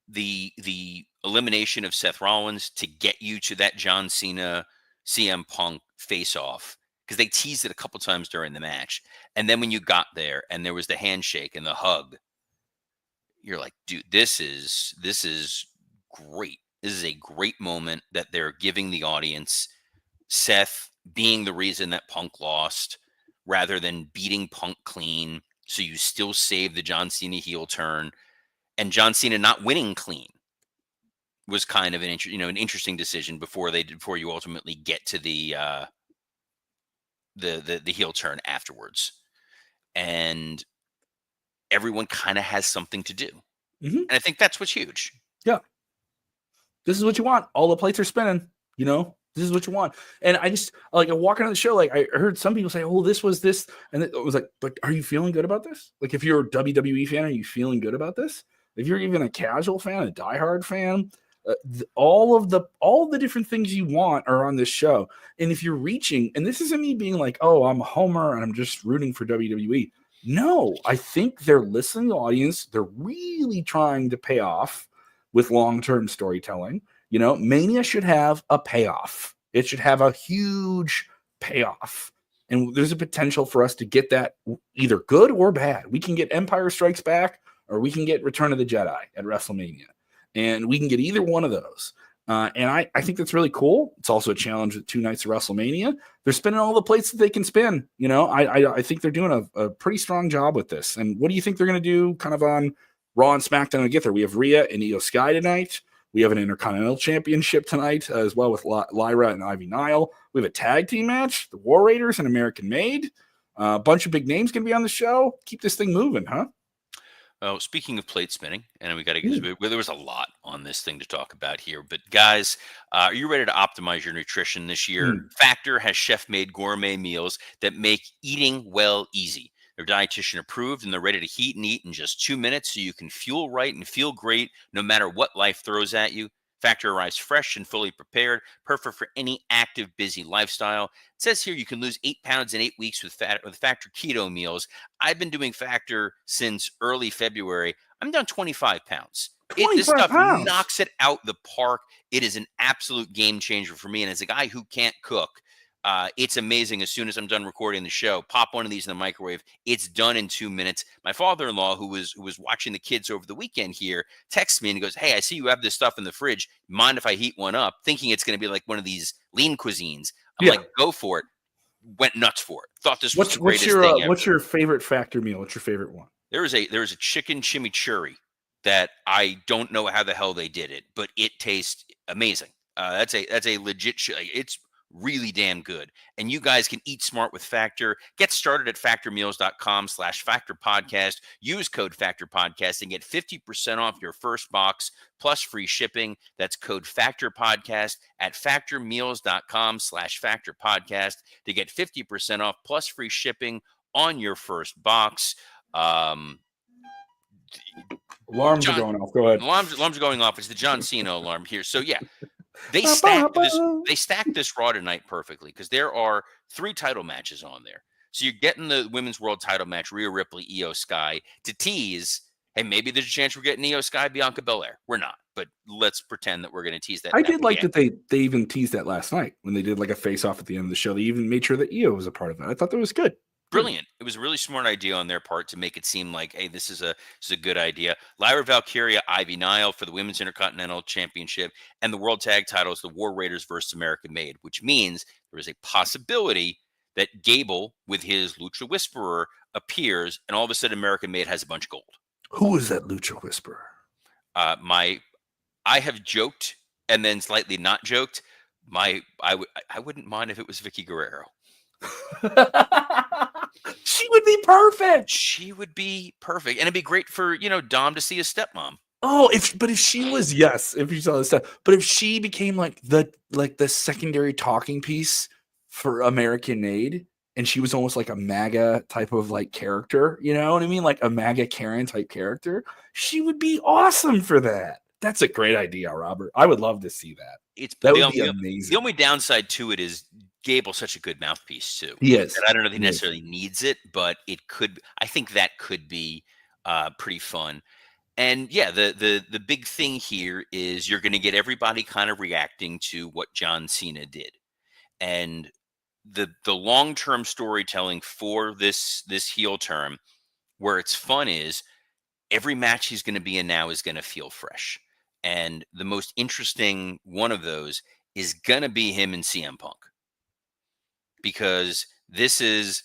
the elimination of Seth Rollins to get you to that John Cena CM Punk face off, because they teased it a couple times during the match, and then when you got there and there was the handshake and the hug, you're like, dude, this is great. This is a great moment that they're giving the audience. Seth being the reason that Punk lost, rather than beating Punk clean, so you still save the John Cena heel turn, and John Cena not winning clean was kind of an interesting decision before you ultimately get to the heel turn afterwards, and everyone kind of has something to do, Mhm. and I think that's what's huge. Yeah. This is what you want. All the plates are spinning, This is what you want. And I just like I walk into the show, like I heard some people say, "Oh, this was this," and it was like, "But are you feeling good about this? Like, if you're a WWE fan, are you feeling good about this? If you're even a casual fan, a diehard fan, all the different things you want are on this show. And if you're reaching, and this isn't me being like, "Oh, I'm a homer and I'm just rooting for WWE." No, I think they're listening to the audience. They're really trying to pay off with long-term storytelling. Mania should have a payoff. It should have a huge payoff. And there's a potential for us to get that either good or bad. We can get Empire Strikes Back or we can get Return of the Jedi at WrestleMania. And we can get either one of those. And I think that's really cool. It's also a challenge with 2 nights of WrestleMania. They're spinning all the plates that they can spin. I think they're doing a pretty strong job with this. And what do you think they're going to do kind of on Raw and SmackDown to get there? We have Rhea and Io Sky tonight. We have an Intercontinental Championship tonight as well with Lyra and Ivy Nile. We have a tag team match, the War Raiders and American Made. A bunch of big names going to be on the show. Keep this thing moving, huh? Well, speaking of plate spinning, and we got to Mm. get there was a lot on this thing to talk about here. But guys, are you ready to optimize your nutrition this year? Mm. Factor has chef-made gourmet meals that make eating well easy. They're dietitian approved and they're ready to heat and eat in just 2 minutes, so you can fuel right and feel great no matter what life throws at you. Factor arrives fresh and fully prepared, perfect for any active, busy lifestyle. It says here you can lose 8 pounds in 8 weeks with Factor keto meals. I've been doing Factor since early February. I'm down 25 pounds. This 25 stuff pounds. knocks it out the park. It is an absolute game changer for me. And as a guy who can't cook, it's amazing. As soon as I'm done recording the show, pop one of these in the microwave. It's done in 2 minutes. My father-in-law, who was watching the kids over the weekend here, texts me and he goes, "Hey, I see you have this stuff in the fridge. Mind if I heat one up?" Thinking it's going to be like one of these lean cuisines. I'm Yeah. like, "Go for it." Went nuts for it. Thought this was What's the what's greatest your thing ever. what's your favorite Factor meal? What's your favorite one? There is a chicken chimichurri that I don't know how the hell they did it, but it tastes amazing. That's a legit. It's really damn good. And you guys can eat smart with Factor. Get started at factormeals.com/Factor Podcast. Use code Factor Podcast and get 50% off your first box plus free shipping. That's code Factor Podcast at factormeals.com/Factor Podcast to get 50% off plus free shipping on your first box. Um, Alarms are John, going off. Go ahead. alarms are going off. It's the John Cena alarm here. So yeah, they Ba, ba, stacked ba. this. They stacked this Raw tonight perfectly because there are 3 title matches on there. So you're getting the women's world title match, Rhea Ripley, Io Sky, to tease. Hey, maybe there's a chance we're getting Io Sky, Bianca Belair. We're not, but let's pretend that we're going to tease that. I That did would be like that they even teased that last night when they did like a face off at the end of the show. They even made sure that Io was a part of it. I thought that was good. Good. brilliant. It was a really smart idea on their part to make it seem like, hey, this is a good idea. Lyra Valkyria, Ivy Nile for the Women's Intercontinental Championship, and the World Tag Titles, the War Raiders versus American Made, which means there is a possibility that Gable, with his Lucha Whisperer, appears, and all of a sudden American Made has a bunch of gold. Who is that Lucha Whisperer? I have joked and then slightly not joked. I wouldn't mind if it was Vicky Guerrero. She would be perfect. She would be perfect, and it'd be great for Dom to see his stepmom. Oh, if she was, yes, if you saw this stuff, but if she became like the secondary talking piece for American Made, and she was almost like a MAGA type of like character, you know what I mean? Like a MAGA Karen type character, she would be awesome for that. That's a great idea, Robert. I would love to see that. It's That would be the amazing. only downside to it is Gable's such a good mouthpiece too. He And is. I don't know if he He is. necessarily needs it, but it could. I think that could be pretty fun. And yeah, the big thing here is you're going to get everybody kind of reacting to what John Cena did, and the long term storytelling for this heel turn, where it's fun, is every match he's going to be in now is going to feel fresh, and the most interesting one of those is going to be him and CM Punk, because this is,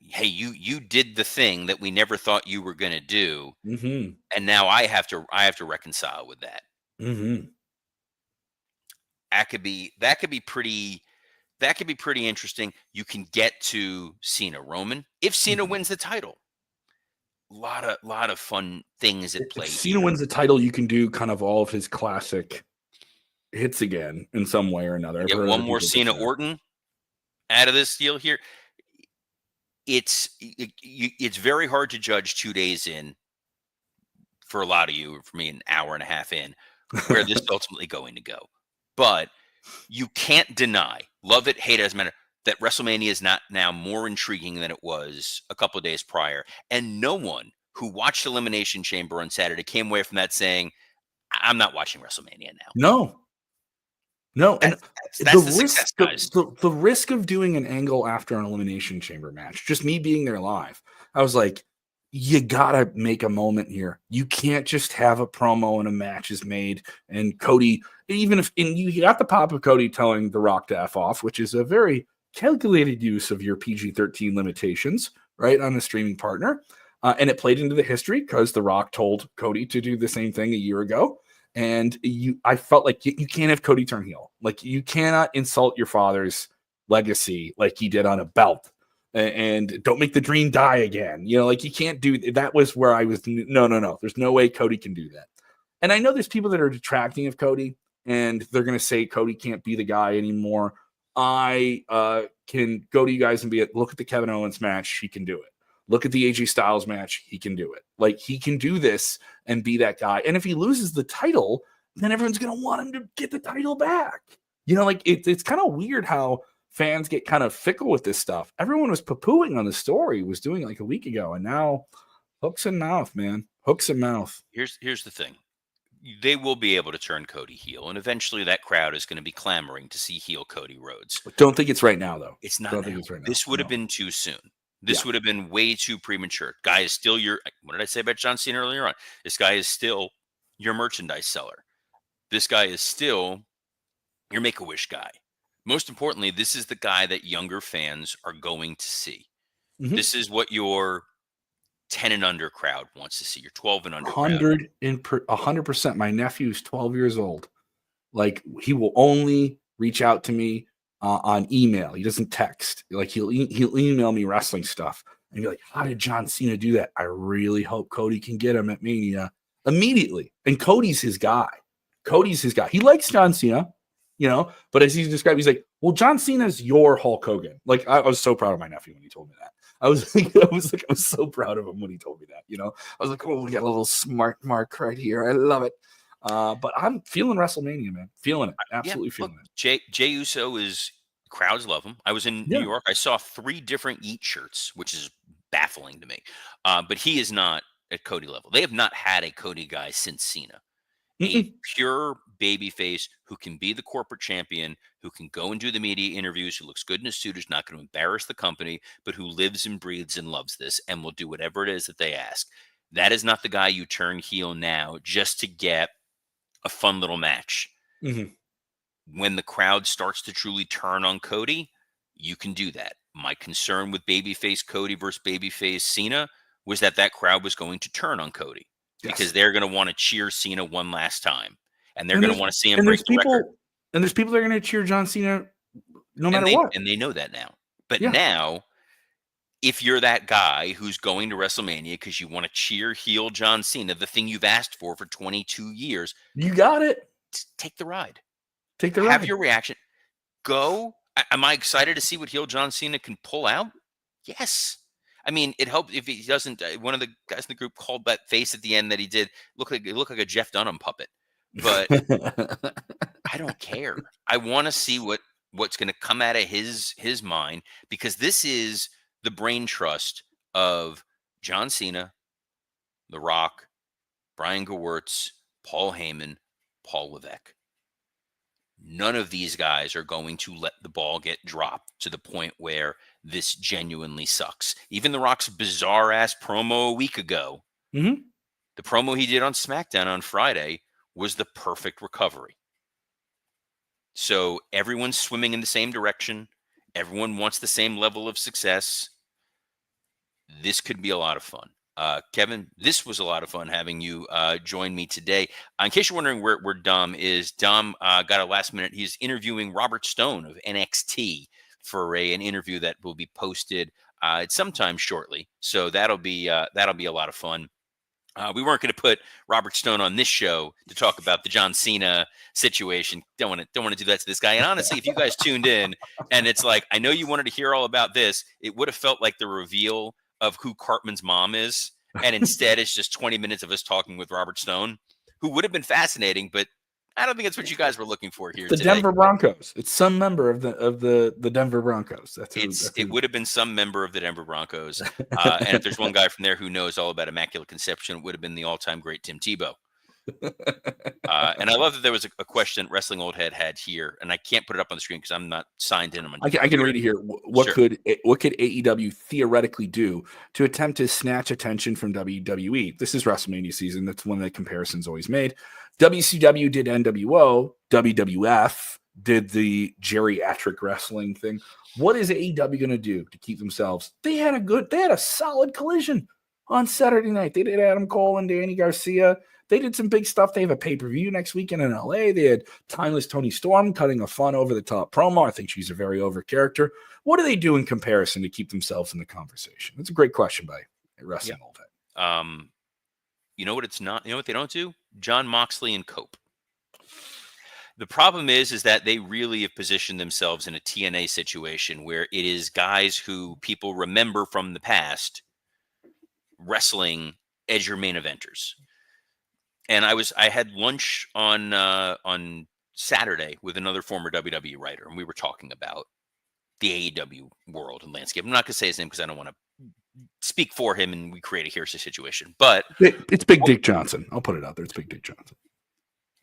hey, you did the thing that we never thought you were going to do, Mm-hmm. and now I have to reconcile with that. Mm-hmm. That could be pretty interesting. You can get to Cena Roman if Cena Mm-hmm. wins the title. Lot of fun things at If play Cena here. wins the title, you can do kind of all of his classic hits again in some way or another. You I've get heard one other more people pitch Cena that. Orton out of this deal here. It's very hard to judge 2 days in, for a lot of you, for me an hour and a half in, where this is ultimately going to go. But you can't deny, love it, hate it, doesn't matter, that WrestleMania is not now more intriguing than it was a couple of days prior. And no one who watched Elimination Chamber on Saturday came away from that saying, I'm not watching WrestleMania now. No, no, and That's the success, guys. the risk of doing an angle after an elimination chamber match, just me being there live, I was like, you gotta make a moment here. You can't just have a promo and a match is made, and Cody, even if and you got the pop of Cody telling The Rock to F off, which is a very calculated use of your PG-13 limitations, right, on a streaming partner. And it played into the history because The Rock told Cody to do the same thing a year ago. And I felt like you can't have Cody turn heel. Like you cannot insult your father's legacy like he did on a belt, and don't make the dream die again. You know, like you can't do that. Was where I was. No, no, no. There's no way Cody can do that. And I know there's people that are detracting of Cody, and they're going to say Cody can't be the guy anymore. I can go to you guys and look at the Kevin Owens match. He can do it. Look at the AJ Styles match. He can do it. Like he can do this and be that guy. And if he loses the title, then everyone's going to want him to get the title back. You know, like it's kind of weird how fans get kind of fickle with this stuff. Everyone was poo-pooing on the story, was doing like a week ago, and now hooks and mouth, man. Hooks and mouth. Here's the thing. They will be able to turn Cody heel, and eventually that crowd is going to be clamoring to see heel Cody Rhodes. Don't think it's right now, though. It's not Don't now. think it's right now. This would have No. been too soon. Yeah. This would have been way too premature. Guy is still what did I say about John Cena earlier on? This guy is still your merchandise seller. This guy is still your Make-A-Wish guy. Most importantly, this is the guy that younger fans are going to see. Mhm. This is what your 10 and under crowd wants to see. Your 12 and under crowd. 100%. My nephew's 12 years old. Like he will only reach out to me on email. He doesn't text. Like he'll email me wrestling stuff and be like, "How did John Cena do that? I really hope Cody can get him at Mania immediately." And Cody's his guy. Cody's his guy. He likes John Cena, you know. But as he's described, he's like, "Well, John Cena's your Hulk Hogan." Like I was so proud of my nephew when he told me that. I was so proud of him when he told me that. You know, I was like, "Oh, we got a little smart mark right here. I love it." But I'm feeling WrestleMania, man. Feeling it. Yeah, Absolutely look, feeling it. Jay Uso is, crowds love him. I was in New Yeah. York. I saw 3 different Eat shirts, which is baffling to me. But he is not at Cody level. They have not had a Cody guy since Cena. A Mm-mm. pure babyface who can be the corporate champion, who can go and do the media interviews, who looks good in a suit, who's not going to embarrass the company, but who lives and breathes and loves this and will do whatever it is that they ask. That is not the guy you turn heel now just to get a fun little match. Mm-hmm. When the crowd starts to truly turn on Cody, you can do that. My concern with babyface Cody versus babyface Cena was that crowd was going to turn on Cody because Yes. they're going to want to cheer Cena one last time, and they're And going there's to want to see him and break there's the record. people and there's people that are going to cheer John Cena no matter what. And they know that now. But Yeah, now, if you're that guy who's going to WrestleMania because you want to cheer heel John Cena, the thing you've asked for 22 years, you got it. take the ride. Take the Have ride. your reaction. Go. Am I excited to see what heel John Cena can pull out? Yes. I mean, it helped if he doesn't. One of the guys in the group called that face at the end that he did look like a Jeff Dunham puppet. But I don't care. I want to see what's going to come out of his mind, because this is the brain trust of John Cena, The Rock, Brian Gewirtz, Paul Heyman, Paul Levesque. None of these guys are going to let the ball get dropped to the point where this genuinely sucks. Even The Rock's bizarre ass promo a week ago, Mhm. the promo he did on SmackDown on Friday was the perfect recovery. So everyone's swimming in the same direction. Everyone wants the same level of success. This could be a lot of fun. Kevin, this was a lot of fun having you join me today. In case you're wondering where Dom is, Dom got a last minute. He's interviewing Robert Stone of NXT for an interview that will be posted sometime shortly. So that'll be a lot of fun. We weren't going to put Robert Stone on this show to talk about the John Cena situation. Don't want to do that to this guy. And honestly, if you guys tuned in and it's like, I know you wanted to hear all about this, it would have felt like the reveal of who Cartman's mom is. And instead, it's just 20 minutes of us talking with Robert Stone, who would have been fascinating, but I don't think that's what you guys were looking for here The today. Denver Broncos. It's some member of the Denver Broncos. It would have been some member of the Denver Broncos. And if there's one guy from there who knows all about Immaculate Conception, it would have been the all-time great Tim Tebow. And I love that there was a question Wrestling Old Head had here, and I can't put it up on the screen because I'm not signed in. I can read it here. What Sure. could AEW theoretically do to attempt to snatch attention from WWE? This is WrestleMania season. That's one of the comparisons always made. WCW did NWO. WWF did the geriatric wrestling thing. What is AEW going to do to keep themselves? They had a solid collision on Saturday night. They did Adam Cole and Danny Garcia. They did some big stuff. They have a pay-per-view next weekend in LA. They had Timeless Tony Storm cutting a fun over-the-top promo. I think she's a very over character. What do they do in comparison to keep themselves in the conversation? That's a great question by Wrestling Old Head. You know what it's not? You know what they don't do? John Moxley and Cope. The problem is that they really have positioned themselves in a TNA situation where it is guys who people remember from the past wrestling as your main eventers. And I had lunch on Saturday with another former WWE writer, and we were talking about the AEW world and landscape. I'm not going to say his name because I don't want to speak for him and we create a hearsay situation. But it's Big Dick Johnson. I'll put it out there. It's Big Dick Johnson.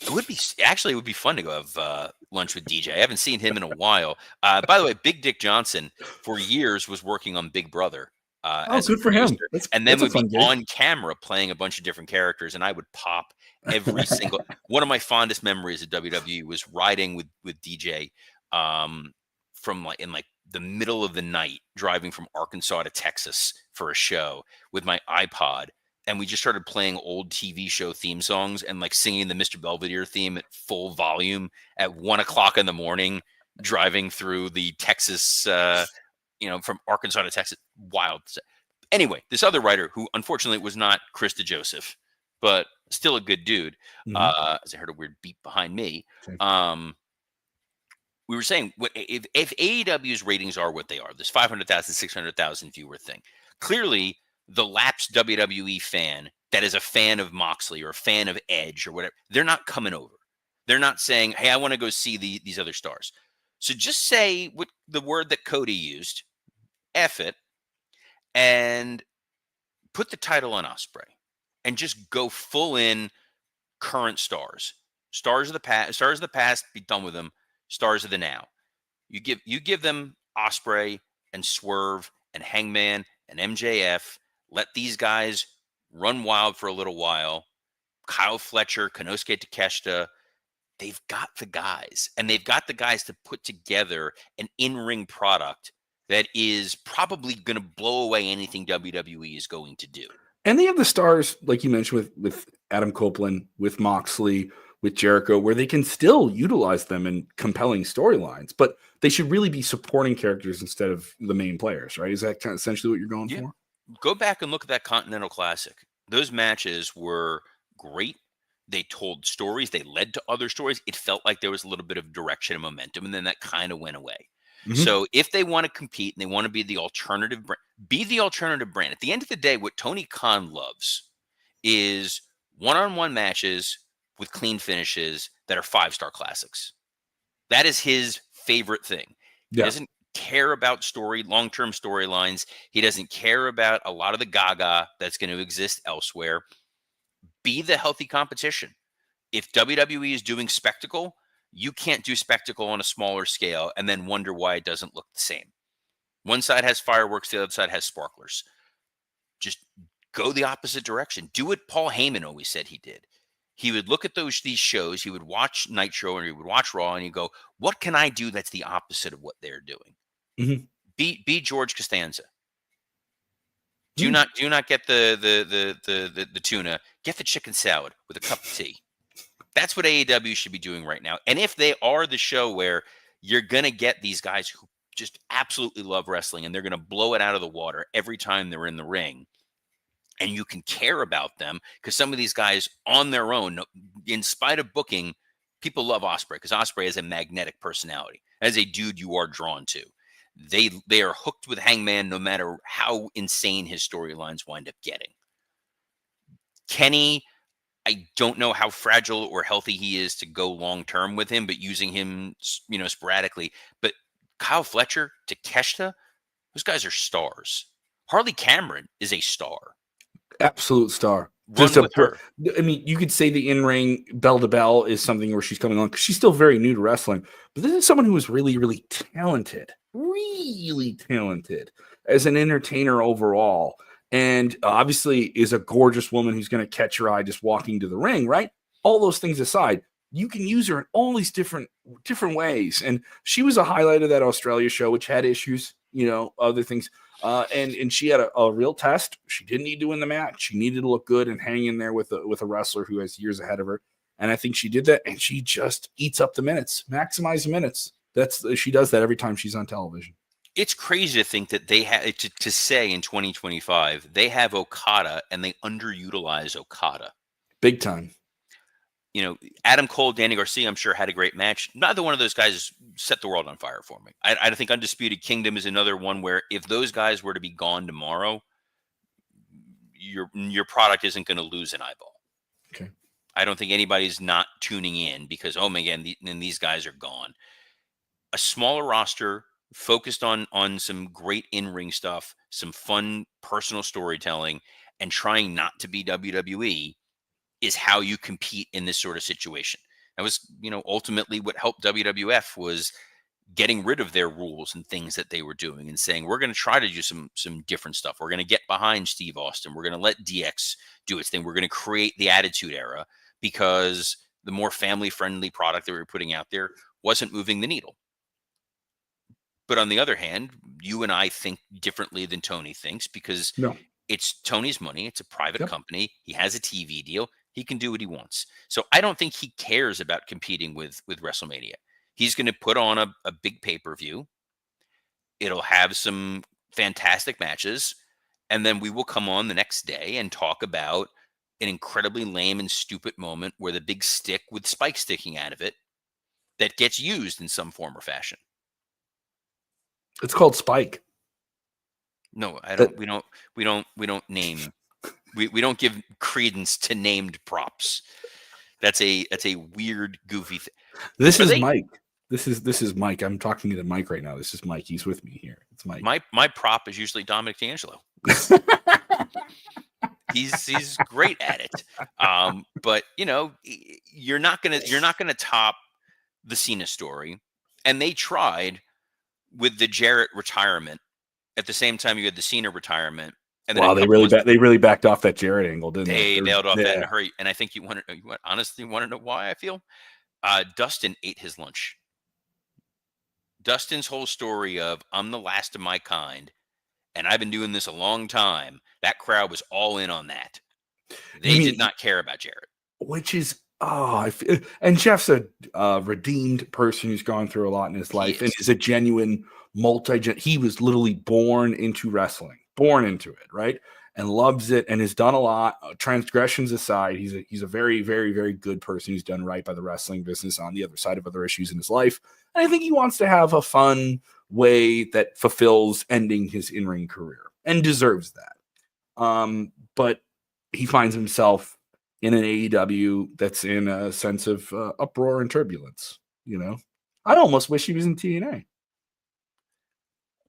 It would be fun to go have lunch with DJ. I haven't seen him in a while. By the way, Big Dick Johnson for years was working on Big Brother. As good for him. And then would be on camera playing a bunch of different characters, and I would pop every single. One of my fondest memories of WWE was riding with DJ from in the middle of the night, driving from Arkansas to Texas for a show with my iPod. And we just started playing old TV show theme songs and singing the Mr. Belvedere theme at full volume at 1:00 in the morning, driving through the Texas, from Arkansas to Texas. Wild. Anyway, this other writer who unfortunately was not Chris DeJoseph, but still a good dude. As I heard a weird beep behind me. We were saying, if AEW's ratings are what they are, this 500,000, 600,000 viewer thing, clearly the lapsed WWE fan that is a fan of Moxley or a fan of Edge or whatever, they're not coming over. They're not saying, hey, I want to go see these other stars. So just say what the word that Cody used, F it, and put the title on Ospreay and just go full in current stars. Stars of the past, be done with them. Stars of the now. You give them Ospreay and Swerve and Hangman and MJF. Let these guys run wild for a little while. Kyle Fletcher, Konosuke Takeshita, they've got the guys. And they've got the guys to put together an in-ring product that is probably going to blow away anything WWE is going to do. And they have the stars, like you mentioned, with Adam Copeland, with Moxley, with Jericho, where they can still utilize them in compelling storylines, but they should really be supporting characters instead of the main players, right? Is that kind of essentially what you're going Yeah. for? Go back and look at that Continental Classic. Those matches were great. They told stories, they led to other stories. It felt like there was a little bit of direction and momentum, and then that kind of went away. Mm-hmm. So if they want to compete and they want to be the alternative brand, be the alternative brand. At the end of the day, what Tony Khan loves is one-on-one matches with clean finishes that are five-star classics. That is his favorite thing. He Yeah. doesn't care about long-term storylines. He doesn't care about a lot of the gaga that's going to exist elsewhere. Be the healthy competition. If WWE is doing spectacle, you can't do spectacle on a smaller scale and then wonder why it doesn't look the same. One side has fireworks, the other side has sparklers. Just go the opposite direction. Do what Paul Heyman always said he did. He would look at these shows, he would watch Nitro or he would watch Raw, and he'd go, "What can I do that's the opposite of what they're doing?" Mm-hmm. Be George Costanza. Do Mm. not get the tuna. Get the chicken salad with a cup of tea. That's what AEW should be doing right now. And if they are the show where you're gonna get these guys who just absolutely love wrestling and they're gonna blow it out of the water every time they're in the ring, and you can care about them, because some of these guys on their own, in spite of booking, people love Osprey because Osprey has a magnetic personality. As a dude, you are drawn to. They are hooked with Hangman no matter how insane his storylines wind up getting. Kenny, I don't know how fragile or healthy he is to go long term with him, but using him, sporadically. But Kyle Fletcher, Takeshita, those guys are stars. Harley Cameron is a star. Absolute star. Just Run with her. I mean, you could say the in-ring bell to bell is something where she's coming on because she's still very new to wrestling. But this is someone who is really, really talented as an entertainer overall, and obviously is a gorgeous woman who's going to catch your eye just walking to the ring. Right? All those things aside, you can use her in all these different ways, and she was a highlight of that Australia show, which had issues, other things. And she had a real test. She didn't need to win the match. She needed to look good and hang in there with a wrestler who has years ahead of her. And I think she did that, and she just eats up the minutes, maximize the minutes. She does that every time she's on television. It's crazy to think that they have to say in 2025 they have Okada and they underutilize Okada. Big time. Adam Cole, Danny Garcia, I'm sure had a great match. Neither one of those guys set the world on fire for me. I think Undisputed Kingdom is another one where if those guys were to be gone tomorrow, your product isn't going to lose an eyeball. Okay. I don't think anybody's not tuning in because, oh my God, these guys are gone. A smaller roster focused on some great in-ring stuff, some fun personal storytelling, and trying not to be WWE is how you compete in this sort of situation. That was, ultimately what helped WWF was getting rid of their rules and things that they were doing and saying, we're going to try to do some different stuff. We're going to get behind Steve Austin. We're going to let DX do its thing. We're going to create the Attitude Era because the more family-friendly product that we were putting out there wasn't moving the needle. But on the other hand, you and I think differently than Tony thinks because it's Tony's money. It's a private company. He has a TV deal. He can do what he wants. So I don't think he cares about competing with WrestleMania. He's going to put on a big pay-per-view. It'll have some fantastic matches. And then we will come on the next day and talk about an incredibly lame and stupid moment where the big stick with spikes sticking out of it that gets used in some form or fashion. It's called Spike. No, I don't. We don't name. We don't give credence to named props. That's a weird, goofy thing. This is Mike. This is Mike. I'm talking to Mike right now. This is Mike. He's with me here. It's Mike. My prop is usually Dominic D'Angelo. he's great at it. But you're not gonna top the Cena story, and they tried with the Jarrett retirement. At the same time, you had the Cena retirement. And then they really backed off that Jarrett angle, didn't they? They bailed off that in a hurry. And I think you honestly want to know why I feel? Dustin ate his lunch. Dustin's whole story of I'm the last of my kind, and I've been doing this a long time. That crowd was all in on that. They did not care about Jarrett. Which is And Jeff's a redeemed person who's gone through a lot in his He life and is. is a genuine he was literally born into wrestling, born into it, right? And loves it and has done a lot. Transgressions aside, he's a very, very, very good person who's done right by the wrestling business on the other side of other issues in his life. And I think he wants to have a fun way that fulfills ending his in-ring career and deserves that. But he finds himself in an AEW that's in a sense of uproar and turbulence. You know, I almost wish he was in TNA.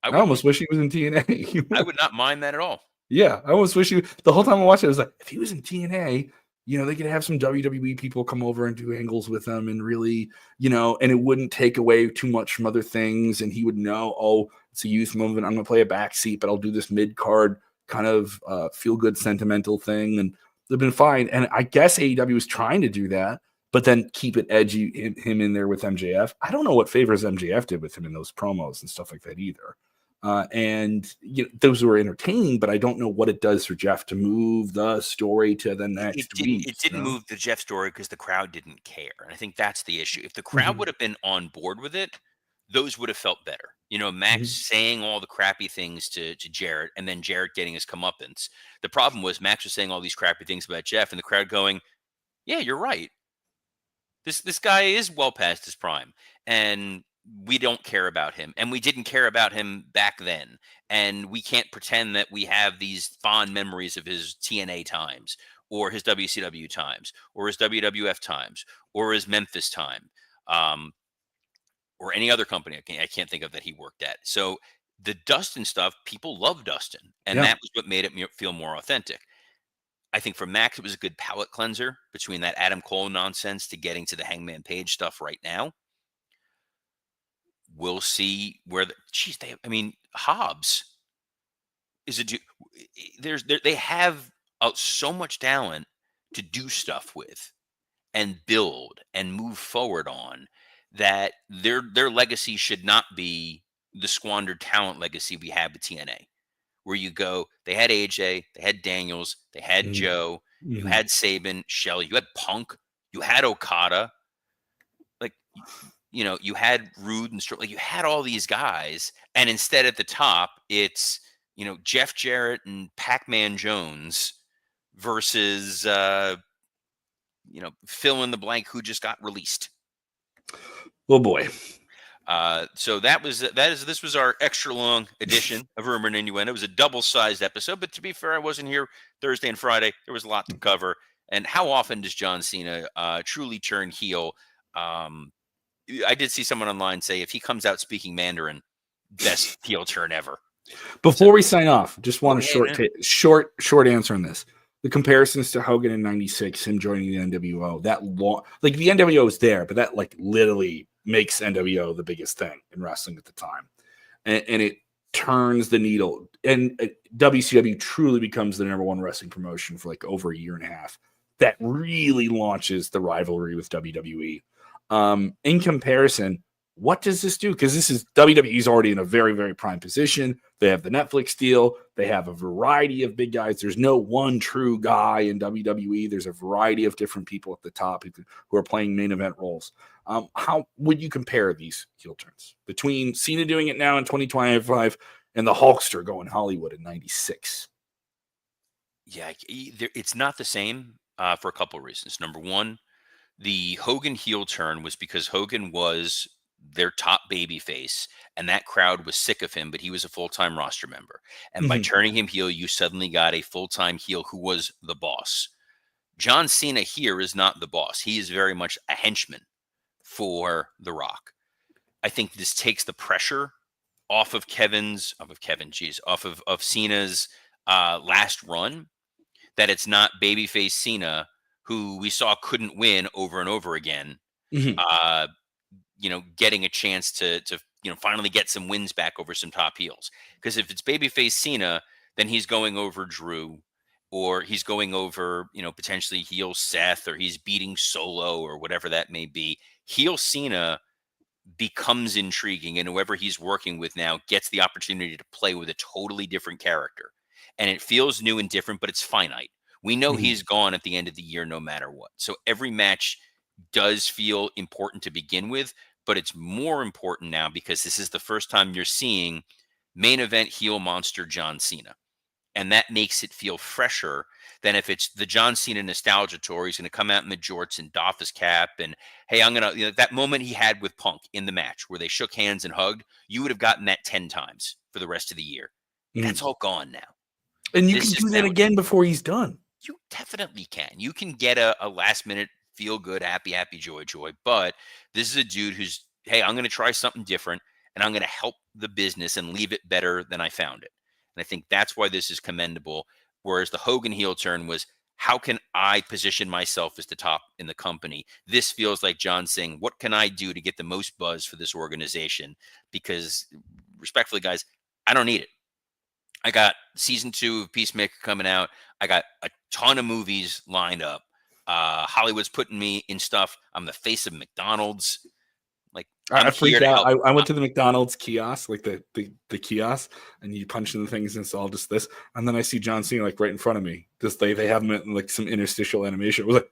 I I wouldn't. almost wish he was in TNA. I would not mind that at all. Yeah, I almost wish he. The whole time I watched it, I was like, if he was in TNA, they could have some WWE people come over and do angles with him, and really, and it wouldn't take away too much from other things, and he would know, oh, it's a youth movement. I'm going to play a backseat, but I'll do this mid card kind of feel good sentimental thing, and they've been fine. And I guess AEW was trying to do that, but then keep it edgy, him in there with MJF. I don't know what favors MJF did with him in those promos and stuff like that either. And those were entertaining, but I don't know what it does for Jeff to move the story to the next week. It didn't move the Jeff story because the crowd didn't care, and I think that's the issue. If the crowd Mm-hmm. would have been on board with it, those would have felt better. Max Mm-hmm. saying all the crappy things to Jarrett, and then Jarrett getting his comeuppance. The problem was Max was saying all these crappy things about Jeff, and the crowd going, "Yeah, you're right. This guy is well past his prime, and we don't care about him, and we didn't care about him back then, and we can't pretend that we have these fond memories of his TNA times or his WCW times or his WWF times or his Memphis time, um, or any other company I can't think of that he worked at." So the Dustin stuff, people love Dustin, and Yeah. that was what made it feel more authentic. I think for Max, it was a good palate cleanser between that Adam Cole nonsense to getting to the Hangman Page stuff right now. We'll see where Hobbs is a dude. They have so much talent to do stuff with and build and move forward on, that their legacy should not be the squandered talent legacy we have with TNA, where you go, they had AJ, they had Daniels, they had Joe, you Mm-hmm. had Saban, Shelley, you had Punk, you had Okada, like you had Rude and like you had all these guys, and instead at the top, it's Jeff Jarrett and Pac-Man Jones versus fill in the blank who just got released. Oh boy. So this was our extra long edition of Rumor and Innuendo. It was a double-sized episode, but to be fair, I wasn't here Thursday and Friday. There was a lot to cover. And how often does John Cena truly turn heel? I did see someone online say if he comes out speaking Mandarin, best heel turn ever. So Before we sign off, just want a yeah, short answer on this. The comparisons to Hogan in '96, him joining the NWO, that long, like the NWO is there, but that like literally makes NWO the biggest thing in wrestling at the time, and it turns the needle. And WCW truly becomes the number one wrestling promotion for like over a year and a half. That really launches the rivalry with WWE. In comparison, what does this do? Because this is WWE's already in a very, very prime position. They have the Netflix deal. They have a variety of big guys. There's no one true guy in WWE. There's a variety of different people at the top who are playing main event roles. How would you compare these heel turns between Cena doing it now in 2025 and the Hulkster going Hollywood in '96? yeah, it's not the same for a couple of reasons. Number one, the Hogan heel turn was because Hogan was their top baby face, and that crowd was sick of him, but he was a full-time roster member. And by Mm-hmm. turning him heel, you suddenly got a full-time heel who was the boss. John Cena here is not the boss. He is very much a henchman for The Rock. I think this takes the pressure off of Cena's last run, that it's not babyface Cena, who we saw couldn't win over and over again, Mm-hmm. uh, getting a chance to finally get some wins back over some top heels. Because if it's babyface Cena, then he's going over Drew, or he's going over potentially heel Seth, or he's beating Solo, or whatever that may be. Heel Cena becomes intriguing, and whoever he's working with now gets the opportunity to play with a totally different character, and it feels new and different, but it's finite. We know Mhm. he's gone at the end of the year no matter what. So every match does feel important to begin with, but it's more important now because this is the first time you're seeing main event heel monster John Cena. And that makes it feel fresher than if it's the John Cena nostalgia tour. He's going to come out in the jorts and doff his cap. And hey, I'm going to, that moment he had with Punk in the match where they shook hands and hugged, you would have gotten that 10 times for the rest of the year. That's Mhm. all gone now. And you can This is do that now, again before he's done. you definitely can. You can get a last minute feel good, happy, happy, joy, joy. But this is a dude who's, hey, I'm going to try something different and I'm going to help the business and leave it better than I found it. And I think that's why this is commendable. Whereas the Hogan heel turn was, how can I position myself as the top in the company? This feels like John saying, what can I do to get the most buzz for this organization? Because respectfully, guys, I don't need it. I got season 2 of Peacemaker coming out. I got a ton of movies lined up. Hollywood's putting me in stuff. I'm the face of McDonald's. Like, I I'm here freaked to out. help. I went to the McDonald's kiosk, like the kiosk, and you punch in the things, and it's all just this. And then I see John Cena like right in front of me. Just they have him in like some interstitial animation. It was like,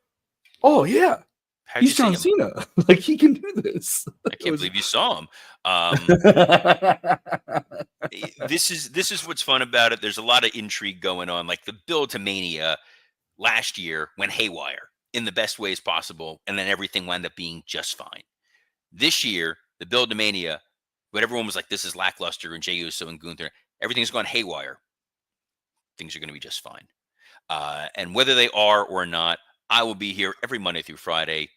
oh yeah, How'd you he's see John him? Cena. Like he can do this. I It can't was. believe you saw him. This is what's fun about it. There's a lot of intrigue going on. Like the build to Mania last year went haywire in the best ways possible, and then everything wound up being just fine. This year, the build to Mania, but everyone was like, this is lackluster, and Jey Uso and Gunther, everything's gone haywire. Things are going to be just fine. And whether they are or not, I will be here every Monday through Friday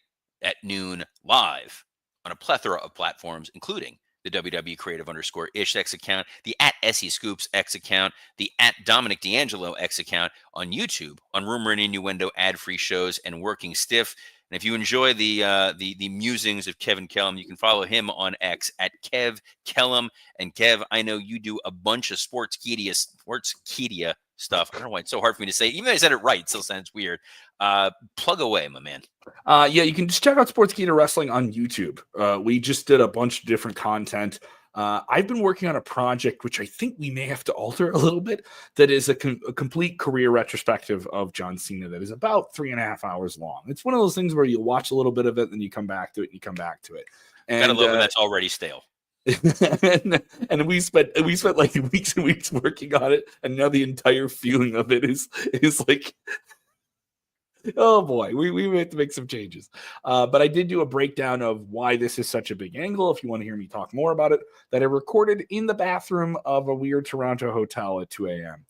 at noon live on a plethora of platforms, including the WW Creative _ish X account, the at SE Scoops X account, the at Dominic D'Angelo X account on YouTube, on Rumor and Innuendo ad-free shows, and Working Stiff. And if you enjoy the musings of Kevin Kellum, you can follow him on X at Kev Kellum. And Kev, I know you do a bunch of Sportskeeda stuff. I don't know why it's so hard for me to say. Even though I said it right, it still sounds weird. Plug away, my man. Yeah, you can just check out Sportskeeda Wrestling on YouTube. We just did a bunch of different content. I've been working on a project which I think we may have to alter a little bit. That is a complete career retrospective of John Cena. That is about 3.5 hours long. It's one of those things where you watch a little bit of it, then you come back to it, and you come back to it. Gotta And love when that's already stale. and we spent like weeks and weeks working on it, and now the entire feeling of it is like, oh boy, we have to make some changes. But I did do a breakdown of why this is such a big angle. If you want to hear me talk more about it, that I recorded in the bathroom of a weird Toronto hotel at 2 a.m.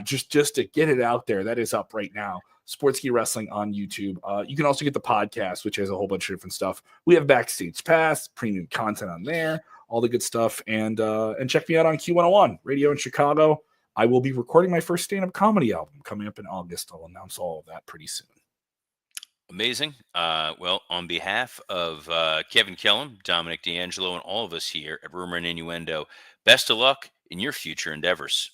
Just to get it out there. That is up right now. Sportskeeda Wrestling on YouTube. You can also get the podcast, which has a whole bunch of different stuff. We have Backstage Pass, premium content on there, all the good stuff. And check me out on Q101 Radio in Chicago. I will be recording my first stand-up comedy album coming up in August. I'll announce all of that pretty soon. Amazing. Well, on behalf of Kevin Kellum, Dominic D'Angelo, and all of us here at Rumor and Innuendo, best of luck in your future endeavors.